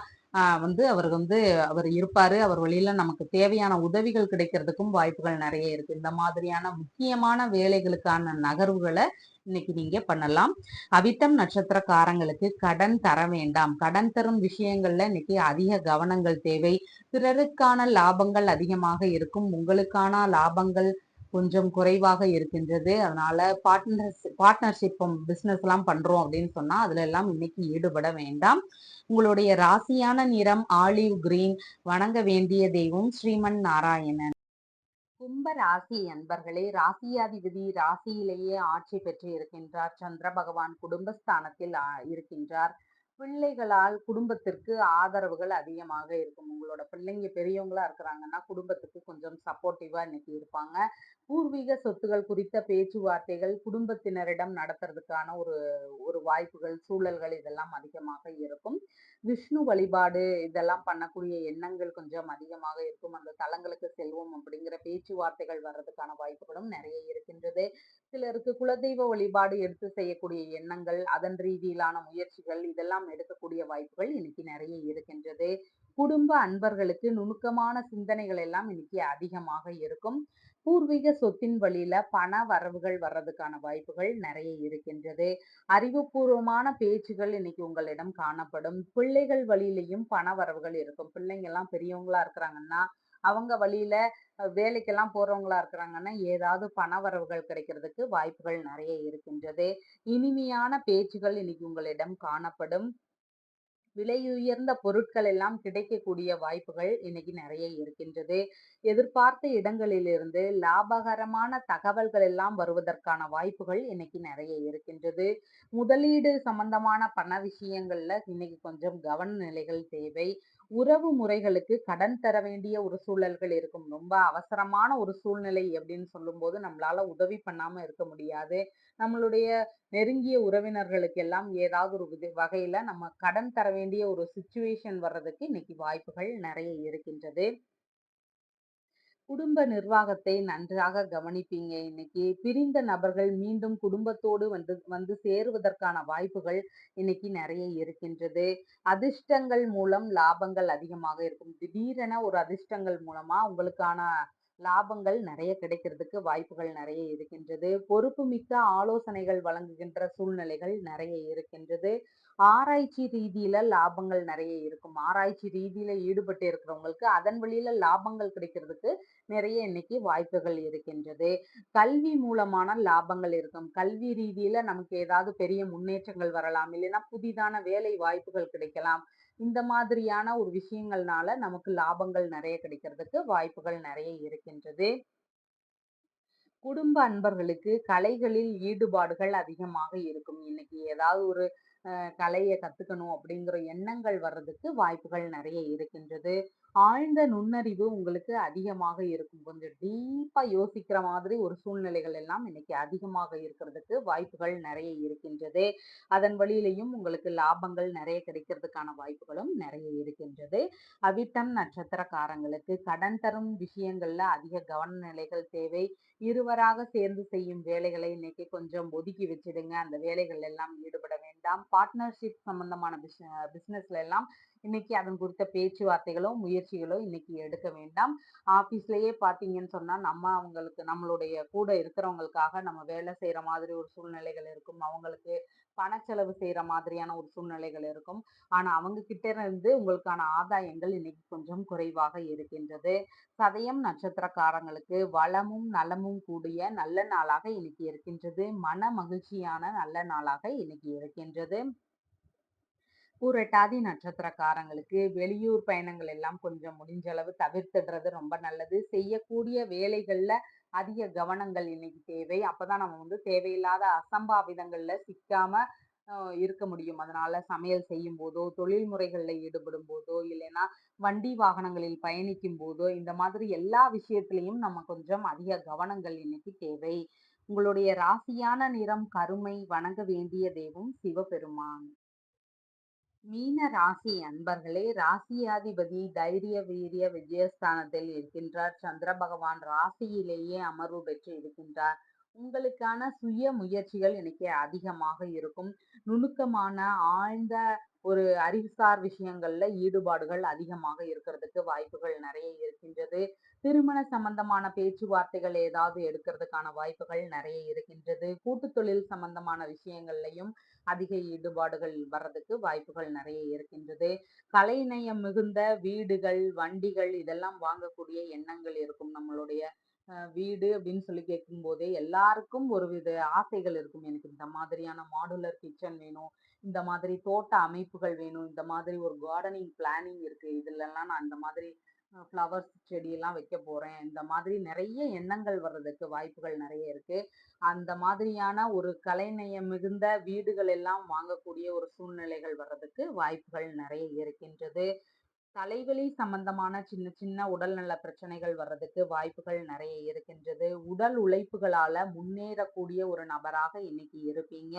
வந்து அவர் இருப்பாரு, அவர் வழியில நமக்கு தேவையான உதவிகள் கிடைக்கிறதுக்கும் வாய்ப்புகள் நிறைய இருக்கு. இந்த மாதிரியான முக்கியமான வேலைகளுக்கான நகர்வுகளை இன்னைக்கு நீங்க பண்ணலாம். அவிட்டம் நட்சத்திரக்காரங்களுக்கு கடன் தர வேண்டாம். கடன் தரும் விஷயங்கள்ல இன்னைக்கு அதிக கவனங்கள் தேவை. பிறருக்கான லாபங்கள் அதிகமாக இருக்கும், உங்களுக்கான லாபங்கள் கொஞ்சம் குறைவாக இருக்கின்றது. அதனால பார்ட்னர்ஷிப் பிசினஸ் எல்லாம் பண்றோம் அப்படின்னு சொன்னா அதுல எல்லாம் இன்னைக்கு ஈடுபட வேண்டாம். உங்களுடைய ராசியான நிறம் ஆலிவ் கிரீன். வணங்க வேண்டிய தெய்வம் ஸ்ரீமன் நாராயணன். கும்ப ராசி அன்பர்களே, ராசியாதிபதி ராசியிலேயே ஆட்சி பெற்று இருக்கின்றார். சந்திர பகவான் குடும்பஸ்தானத்தில் இருக்கின்றார். பிள்ளைகளால் குடும்பத்திற்கு ஆதரவுகள் அதிகமாக இருக்கும். உங்களோட பிள்ளைங்க பெரியவங்களா இருக்கிறாங்கன்னா குடும்பத்துக்கு கொஞ்சம் சப்போர்ட்டிவா இன்னைக்கு இருப்பாங்க. பூர்வீக சொத்துகள் குறித்த பேச்சுவார்த்தைகள் குடும்பத்தினரிடம் நடத்துறதுக்கான ஒரு ஒரு வாய்ப்புகள், சூழல்கள் இதெல்லாம் அதிகமாக இருக்கும். விஷ்ணு வழிபாடு இதெல்லாம் பண்ணக்கூடிய எண்ணங்கள் கொஞ்சம் அதிகமாக இருக்கும். அந்த தலங்களுக்கு செல்வோம் அப்படிங்கிற பேச்சுவார்த்தைகள் வர்றதுக்கான வாய்ப்புகளும் நிறைய இருக்கின்றது. சிலருக்கு குலதெய்வ வழிபாடு எடுத்து செய்யக்கூடிய எண்ணங்கள், அதன் ரீதியிலான முயற்சிகள் இதெல்லாம் எடுக்கக்கூடிய வாய்ப்புகள் இன்னைக்கு நிறைய இருக்கின்றது. குடும்ப அன்பர்களுக்கு நுணுக்கமான சிந்தனைகள் எல்லாம் இன்னைக்கு அதிகமாக இருக்கும். பூர்வீக சொத்தின் வழியில பண வரவுகள் வர்றதுக்கான வாய்ப்புகள் நிறைய இருக்கின்றது. அறிவுபூர்வமான பேச்சுகள் இன்னைக்கு உங்களிடம் காணப்படும். பிள்ளைகள் வழியிலையும் பண வரவுகள் இருக்கும். பிள்ளைங்க எல்லாம் பெரியவங்களா இருக்கிறாங்கன்னா அவங்க வழியில வேலைக்கெல்லாம் போறவங்களா இருக்கிறாங்கன்னா ஏதாவது பண வரவுகள் கிடைக்கிறதுக்கு வாய்ப்புகள் நிறைய இருக்கின்றது. இனிமையான பேச்சுகள் இன்னைக்கு உங்களிடம் காணப்படும். விலையுயர்ந்த பொருட்கள் எல்லாம் கிடைக்கக்கூடிய வாய்ப்புகள் இன்னைக்கு நிறைய இருக்கின்றது. எதிர்பார்த்த இடங்களிலிருந்து லாபகரமான தகவல்கள் எல்லாம் வருவதற்கான வாய்ப்புகள் இன்னைக்கு நிறைய இருக்கின்றது. முதலீடு சம்பந்தமான பண விஷயங்கள்ல இன்னைக்கு கொஞ்சம் கவன நிலைகள் தேவை. உறவு முறைகளுக்கு கடன் தர வேண்டிய ஒரு சூழல்கள் இருக்கும். ரொம்ப அவசரமான ஒரு சூழ்நிலை அப்படின்னு சொல்லும்போது நம்மளால உதவி பண்ணாம இருக்க முடியாது. நம்மளுடைய நெருங்கிய உறவினர்களுக்கு எல்லாம் ஏதாவது ஒரு வகையில நம்ம கடன் தர வேண்டிய ஒரு சிச்சுவேஷன் வர்றதுக்கு இன்னைக்கு வாய்ப்புகள் நிறைய இருக்கின்றது. குடும்ப நிர்வாகத்தை நன்றாக கவனிப்பீங்க. இன்னைக்கு பிரிந்த நபர்கள் மீண்டும் குடும்பத்தோடு வந்து வந்து சேருவதற்கான வாய்ப்புகள் இன்னைக்கு நிறைய இருக்கின்றது. அதிர்ஷ்டங்கள் மூலம் லாபங்கள் அதிகமாக இருக்கும். திடீரென ஒரு அதிர்ஷ்டங்கள் மூலமா உங்களுக்கான லாபங்கள் நிறைய கிடைக்கிறதுக்கு வாய்ப்புகள் நிறைய இருக்கின்றது. பொறுப்புமிக்க ஆலோசனைகள் வழங்குகின்ற சூழ்நிலைகள் நிறைய இருக்கின்றது. ஆராய்ச்சி ரீதியில லாபங்கள் நிறைய இருக்கும். ஆராய்ச்சி ரீதியில ஈடுபட்டு இருக்கிறவங்களுக்கு அதன் வழியில லாபங்கள் கிடைக்கிறதுக்கு நிறைய இன்னைக்கு வாய்ப்புகள் இருக்கின்றது. கல்வி மூலமான லாபங்கள் இருக்கும். கல்வி ரீதியில நமக்கு ஏதாவது பெரிய முன்னேற்றங்கள் வரலாம். இல்லைன்னா புதிதான வேலை வாய்ப்புகள் கிடைக்கலாம். இந்த மாதிரியான ஒரு விஷயங்கள்னால நமக்கு லாபங்கள் நிறைய கிடைக்கிறதுக்கு வாய்ப்புகள் நிறைய இருக்கின்றது. குடும்ப அன்பர்களுக்கு கலைகளில் ஈடுபாடுகள் அதிகமாக இருக்கும். இன்னைக்கு ஏதாவது ஒரு கலைய கத்துக்கணும் அப்படிங்கிற எண்ணங்கள் வர்றதுக்கு வாய்ப்புகள் நிறைய இருக்கின்றது. ஆழ்ந்த நுண்ணறிவு உங்களுக்கு அதிகமாக இருக்கும். கொஞ்சம் டீப்பா யோசிக்கிற மாதிரி ஒரு சூழ்நிலைகள் எல்லாம் இன்னைக்கு அதிகமாக இருக்கிறதுக்கு வாய்ப்புகள் நிறைய இருக்கின்றது. அதன் வழியிலையும் உங்களுக்கு லாபங்கள் நிறைய கிடைக்கிறதுக்கான வாய்ப்புகளும் நிறைய இருக்கின்றது. அவிட்டம் நட்சத்திரக்காரங்களுக்கு கடன் தரும் விஷயங்கள்ல அதிக கவன நிலைகள் தேவை. இருவராக சேர்ந்து செய்யும் வேலைகளை இன்னைக்கு கொஞ்சம் ஒதுக்கி வச்சிடுங்க. அந்த வேலைகள் எல்லாம் ஈடுபட வேண்டாம். பார்ட்னர்ஷிப் சம்பந்தமான பிசினஸ்ல எல்லாம் இன்னைக்கு அதன் குறித்த பேச்சுவார்த்தைகளோ முயற்சிகளோ இன்னைக்கு எடுக்க வேண்டாம். ஆபீஸ்லயே பாத்தீங்கன்னு சொன்னா நம்ம அவங்களுக்கு நம்மளுடைய கூட இருக்கிறவங்களுக்காக நம்ம வேலை செய்யற மாதிரி ஒரு சூழ்நிலைகள் இருக்கும். அவங்களுக்கு பணச்செலவு செய்யற மாதிரியான ஒரு சூழ்நிலைகள் இருக்கும். ஆனா அவங்க கிட்ட இருந்து உங்களுக்கான ஆதாயங்கள் இன்னைக்கு கொஞ்சம் குறைவாக இருக்கின்றது. சதயம் நட்சத்திரக்காரங்களுக்கு வளமும் நலமும் கூடிய நல்ல நாளாக இன்னைக்கு இருக்கின்றது. மன மகிழ்ச்சியான நல்ல நாளாக இன்னைக்கு இருக்கின்றது. பூரட்டாதி நட்சத்திரக்காரங்களுக்கு வெளியூர் பயணங்கள் எல்லாம் கொஞ்சம் முடிஞ்ச அளவு தவிர்த்துடுறது ரொம்ப நல்லது. செய்யக்கூடிய வேலைகள்ல அதிக கவனங்கள் இன்னைக்கு தேவை. அப்பதான் நம்ம தேவையில்லாத அசம்பாவிதங்கள்ல சிக்காம அ இருக்க முடியும். அதனால சமையல் செய்யும்போதோ, தொழில் முறைகள்ல ஈடுபடும்போதோ, இல்லைன்னா வண்டி வாகனங்களில் பயணிக்கும்போதோ, இந்த மாதிரி எல்லா விஷயத்திலயும் நம்ம கொஞ்சம் அதிக கவனங்கள் இன்னைக்கு தேவை. உங்களுடைய ராசியான நிறம் கருமை. வணங்க வேண்டிய தெய்வம் சிவபெருமான். மீன ராசி அன்பர்களே, ராசியாதிபதி தைரிய வீரிய விஜயஸ்தானத்தில் இருக்கின்றார். சந்திர பகவான் ராசியிலேயே அமர்வு பெற்று இருக்கின்றார். உங்களுக்கான சுய முயற்சிகள் இன்னைக்கு அதிகமாக இருக்கும். நுணுக்கமான ஆழ்ந்த ஒரு அறிவுசார் விஷயங்கள்ல ஈடுபாடுகள் அதிகமாக இருக்கிறதுக்கு வாய்ப்புகள் நிறைய இருக்கின்றது. திருமண சம்பந்தமான பேச்சுவார்த்தைகள் ஏதாவது எடுக்கிறதுக்கான வாய்ப்புகள் நிறைய இருக்கின்றது. கூட்டு தொழில் சம்பந்தமான விஷயங்கள்லையும் அதிக ஈடுபாடுகள் வர்றதுக்கு வாய்ப்புகள் நிறைய இருக்கின்றது. கலைநயம் மிகுந்த வீடுகள், வண்டிகள் இதெல்லாம் வாங்கக்கூடிய எண்ணங்கள் இருக்கும். நம்மளுடைய வீடு அப்படின்னு சொல்லி கேட்கும்போதே எல்லாருக்கும் ஒருவித ஆசைகள் இருக்கும். எனக்கு இந்த மாதிரியான மாடுலர் கிச்சன் வேணும். இந்த மாதிரி தோட்ட அமைப்புகள் வேணும். இந்த மாதிரி ஒரு கார்டனிங் பிளானிங் இருக்கு. இதுலலாம் நான் இந்த மாதிரி ஃப்ளவர்ஸ் செடியெல்லாம் வைக்க போறேன். இந்த மாதிரி நிறைய எண்ணங்கள் வர்றதுக்கு வாய்ப்புகள் நிறைய இருக்கு. அந்த மாதிரியான ஒரு கலைநயம் மிகுந்த வீடுகள் எல்லாம் வாங்கக்கூடிய ஒரு சூழ்நிலைகள் வர்றதுக்கு வாய்ப்புகள் நிறைய இருக்கின்றது. தலைவலி சம்பந்தமான சின்ன சின்ன உடல்நல பிரச்சனைகள் வர்றதுக்கு வாய்ப்புகள் நிறைய இருக்கின்றது. உடல் உழைப்புகளால முன்னேறக்கூடிய ஒரு நபராக இன்னைக்கு இருப்பீங்க.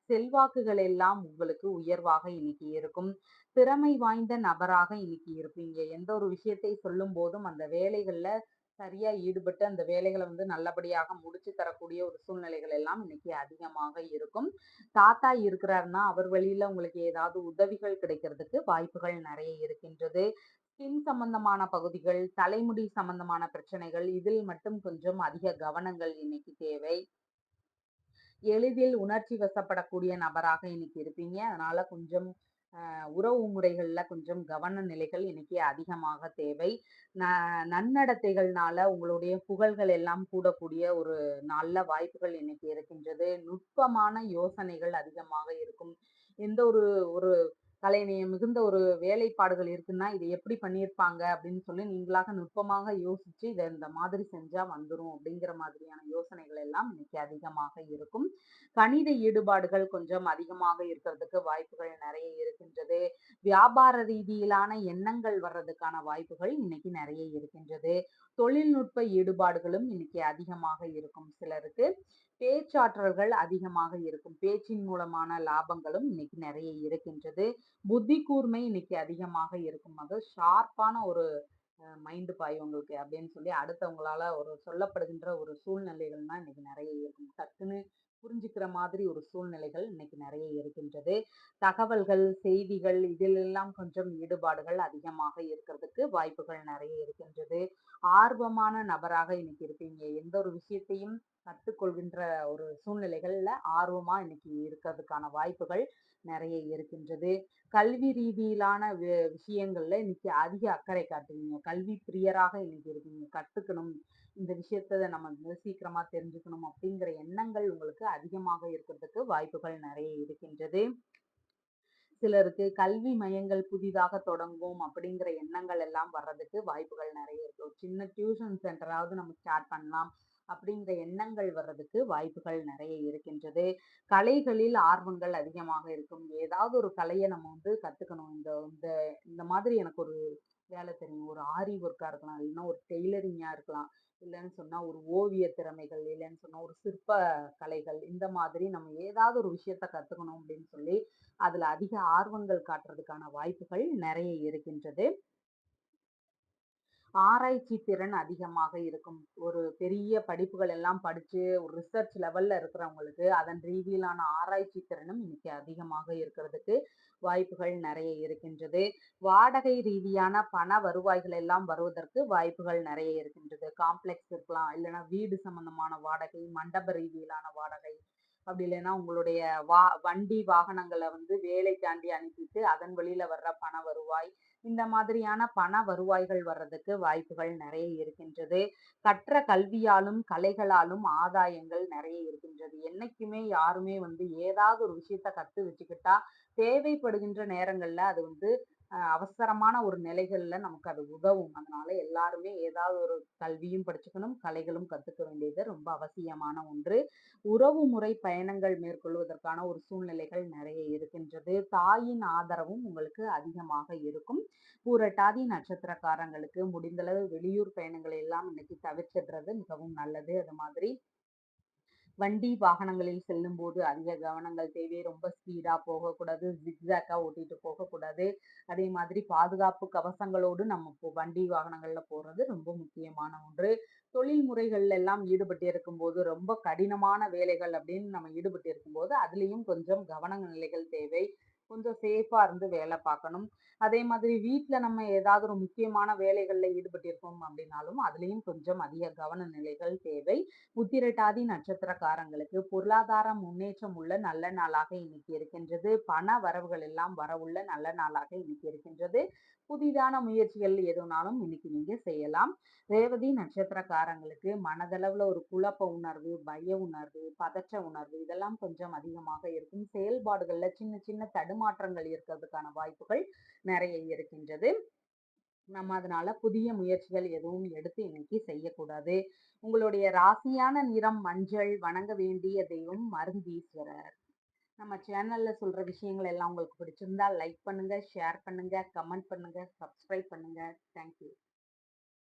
செல்வாக்குகள் எல்லாம் உங்களுக்கு உயர்வாக இன்னைக்கு இருக்கும். திறமை வாய்ந்த நபராக இன்னைக்கு இருப்பீங்க. எந்த ஒரு விஷயத்தை சொல்லும் போதும் அந்த வேலைகள்ல சரியா ஈடுபட்டு அந்த வேலைகளை நல்லபடியாக முடிச்சு தரக்கூடிய ஒரு சூழ்நிலைகள் எல்லாம் இன்னைக்கு அதிகமாக இருக்கும். தாத்தா இருக்கிறாருன்னா அவர் வழியில உங்களுக்கு ஏதாவது உதவிகள் கிடைக்கிறதுக்கு வாய்ப்புகள் நிறைய இருக்கின்றது. ஸ்கின் சம்பந்தமான பகுதிகள், தலைமுடி சம்பந்தமான பிரச்சனைகள் இதில் மட்டும் கொஞ்சம் அதிக கவனங்கள் இன்னைக்கு தேவை. எளிதில் உணர்ச்சி வசப்படக்கூடிய நபராக இன்னைக்கு இருப்பீங்க. அதனால கொஞ்சம் உறவு முறைகள்ல கொஞ்சம் கவன நிலைகள் இன்னைக்கு அதிகமாக தேவை. ந நன்னடத்தைகள்னால உங்களுடைய புகழ்கள் எல்லாம் கூடக்கூடிய ஒரு நல்ல வாய்ப்புகள் இன்னைக்கு இருக்கின்றது. நுட்பமான யோசனைகள் அதிகமாக இருக்கும். எந்த ஒரு ஒரு கலைநயம் மிகுந்த ஒரு வேலைப்பாடுகள் இருக்குன்னா, இத எப்படி பண்ணியிருப்பாங்க அப்படின்னு சொல்லி நீங்களாக நுட்பமாக யோசிச்சு, இத இந்த மாதிரி செஞ்சா வந்துரும் அப்படிங்கிற மாதிரியான யோசனைகள் எல்லாம் இன்னைக்கு அதிகமாக இருக்கும். கணித ஈடுபாடுகள் கொஞ்சம் அதிகமாக இருக்கிறதுக்கு வாய்ப்புகள் நிறைய இருக்கின்றது. வியாபார ரீதியிலான எண்ணங்கள் வர்றதுக்கான வாய்ப்புகள் இன்னைக்கு நிறைய இருக்கின்றது. தொழில்நுட்ப ஈடுபாடுகளும் இன்னைக்கு அதிகமாக இருக்கும் சிலருக்கு. பேச்சாற்றல்கள் அதிகமாக இருக்கும். பேச்சின் மூலமான லாபங்களும் இன்னைக்கு நிறைய இருக்கின்றது. புத்தி கூர்மை இன்னைக்கு அதிகமாக இருக்கும். அது ஷார்ப்பான ஒரு மைண்ட் பாயும் உங்களுக்கு அப்படின்னு சொல்லி அடுத்தவங்களால ஒரு சொல்லப்படுகின்ற ஒரு சூழ்நிலைகள் தான் இன்னைக்கு நிறைய இருக்கும். டக்குன்னு புரிஞ்சுக்கிற மாதிரி ஒரு சூழ்நிலைகள் இன்னைக்கு நிறைய இருக்கின்றது. தகவல்கள், செய்திகள் இதிலெல்லாம் கொஞ்சம் ஈடுபாடுகள் அதிகமாக இருக்கிறதுக்கு வாய்ப்புகள் நிறைய இருக்கின்றது. ஆர்வமான நபராக இன்னைக்கு இருப்பீங்க. எந்த ஒரு விஷயத்தையும் கத்துக்கொள்கின்ற ஒரு சூழ்நிலைகள்ல ஆர்வமா இன்னைக்கு இருக்கிறதுக்கான வாய்ப்புகள் நிறைய இருக்கின்றது. கல்வி ரீதியிலான விஷயங்கள்ல இன்னைக்கு அதிக அக்கறை காட்டுவீங்க. கல்வி பிரியராக இன்னைக்கு இருக்கீங்க. கத்துக்கணும். இந்த விஷயத்த நம்ம சீக்கிரமா தெரிஞ்சுக்கணும் அப்படிங்கிற எண்ணங்கள் உங்களுக்கு அதிகமாக இருக்கிறதுக்கு வாய்ப்புகள் நிறைய இருக்கின்றது. சிலருக்கு கல்வி மையங்கள் புதிதாக தொடங்கும் அப்படிங்கிற எண்ணங்கள் எல்லாம் வர்றதுக்கு வாய்ப்புகள் நிறைய இருக்கு. ஒரு சின்ன டியூஷன் சென்டராவது நம்ம ஸ்டார்ட் பண்ணலாம் அப்படிங்கிற எண்ணங்கள் வர்றதுக்கு வாய்ப்புகள் நிறைய இருக்கின்றது. கலைகளில் ஆர்வங்கள் அதிகமாக இருக்கும். ஏதாவது ஒரு கலையை நம்ம கத்துக்கணும். இந்த இந்த இந்த மாதிரி எனக்கு ஒரு வேலை தெரியும். ஒரு ஆரி ஒர்க்கா இருக்கலாம், இல்லைன்னா ஒரு டெய்லரிங்கா இருக்கலாம், இல்லைன்னு சொன்னா ஒரு ஓவிய திறமைகள், இல்லைன்னு சொன்னா ஒரு சிற்ப கலைகள், இந்த மாதிரி நம்ம ஏதாவது ஒரு விஷயத்த கத்துக்கணும் அப்படின்னு சொல்லி அதுல அதிக ஆர்வங்கள் காட்டுறதுக்கான வாய்ப்புகள் நிறைய இருக்கின்றது. ஆராய்ச்சி திறன் அதிகமாக இருக்கும். ஒரு பெரிய படிப்புகள் எல்லாம் படிச்சு ஒரு ரிசர்ச் லெவல்ல இருக்கிறவங்களுக்கு அதன் ரீதியிலான ஆராய்ச்சி திறனும் இன்னைக்கு அதிகமாக இருக்கிறதுக்கு வாய்ப்புகள் நிறைய இருக்கின்றது. வாடகை ரீதியான பண வருவாய்கள் எல்லாம் வருவதற்கு வாய்ப்புகள் நிறைய இருக்கின்றது. காம்ப்ளெக்ஸ் இருக்கலாம், இல்லைன்னா வீடு சம்பந்தமான வாடகை, மண்டப ரீதியிலான வாடகை, அப்படி இல்லைன்னா உங்களுடைய வண்டி வாகனங்களை வேலைக்காண்டி அனுப்பிட்டு அதன் வழியில வர்ற பண வருவாய், இந்த மாதிரியான பண வருவாய்கள் வர்றதுக்கு வாய்ப்புகள் நிறைய இருக்கின்றது. கற்ற கல்வியாலும், கலைகளாலும் ஆதாயங்கள் நிறைய இருக்கின்றது. என்னைக்குமே யாருமே வந்து ஏதாவது ஒரு விஷயத்த கத்து வச்சுக்கிட்டா, தேவைப்படுகின்ற நேரங்கள்ல அது வந்து அவசரமான ஒரு நிலைகள்ல நமக்கு அது உதவும். அதனால எல்லாருமே ஏதாவது ஒரு கல்வியும் படிச்சுக்கணும், கலைகளும் கத்துக்க வேண்டியது ரொம்ப அவசியமான ஒன்று. உறவுமுறை பயணங்கள் மேற்கொள்வதற்கான ஒரு சூழ்நிலைகள் நிறைய இருக்கின்றது. தாயின் ஆதரவும் உங்களுக்கு அதிகமாக இருக்கும். பூரட்டாதி நட்சத்திரக்காரங்களுக்கு முடிந்தளவு வெளியூர் பயணங்களை எல்லாம் இன்னைக்கு தவிர்த்திடுறது மிகவும் நல்லது. அது மாதிரி வண்டி வாகனங்களில் செல்லும்போது அதிக கவனங்கள் தேவை. ரொம்ப ஸ்பீடா போகக்கூடாது. ஜிக்ஸாக்கா ஓட்டிட்டு போகக்கூடாது. அதே மாதிரி பாதுகாப்பு கவசங்களோடு நம்ம வண்டி வாகனங்கள்ல போறது ரொம்ப முக்கியமான ஒன்று. தொழில் முறைகள்ல எல்லாம் ஈடுபட்டு இருக்கும்போது, ரொம்ப கடினமான வேலைகள் அப்படின்னு நம்ம ஈடுபட்டு இருக்கும்போது, அதுலயும் கொஞ்சம் கவன நிலைகள் தேவை. கொஞ்சம் சேஃபா இருந்து வேலை பார்க்கணும். அதே மாதிரி வீட்ல நம்ம ஏதாவது ஒரு முக்கியமான வேலைகள்ல ஈடுபட்டிருக்கோம் அப்படின்னாலும், அதுலயும் கொஞ்சம் அதிக கவன நிலைகள் தேவை. உத்திரட்டாதி நட்சத்திரக்காரங்களுக்கு பொருளாதார முன்னேற்றம் உள்ள நல்ல நாளாக இன்னைக்கு இருக்கின்றது. பண வரவுகள் எல்லாம் வரவுள்ள நல்ல நாளாக இன்னைக்கு இருக்கின்றது. புதிதான முயற்சிகள் எதுனாலும் இன்னைக்கு நீங்க செய்யலாம். ரேவதி நட்சத்திரக்காரங்களுக்கு மனதளவுல ஒரு குழப்ப உணர்வு, பய உணர்வு, பதற்ற உணர்வு இதெல்லாம் கொஞ்சம் அதிகமாக இருக்கும். செயல்பாடுகள்ல சின்ன சின்ன தடுமாற்றங்கள் இருக்கிறதுக்கான வாய்ப்புகள் நிறைய இருக்கின்றது. நம்ம அதனால புதிய முயற்சிகள் எதுவும் எடுத்து இன்னைக்கு செய்யக்கூடாது. உங்களுடைய ராசியான நிறம் மஞ்சள். வணங்க வேண்டிய தெய்வம் மருந்தீஸ்வரர். நம்ம சேனல்ல சொல்ற விஷயங்கள் எல்லாம் உங்களுக்கு பிடிச்சிருந்தா லைக் பண்ணுங்க, ஷேர் பண்ணுங்க, கமெண்ட் பண்ணுங்க, சப்ஸ்கிரைப் பண்ணுங்க. தேங்க்யூ.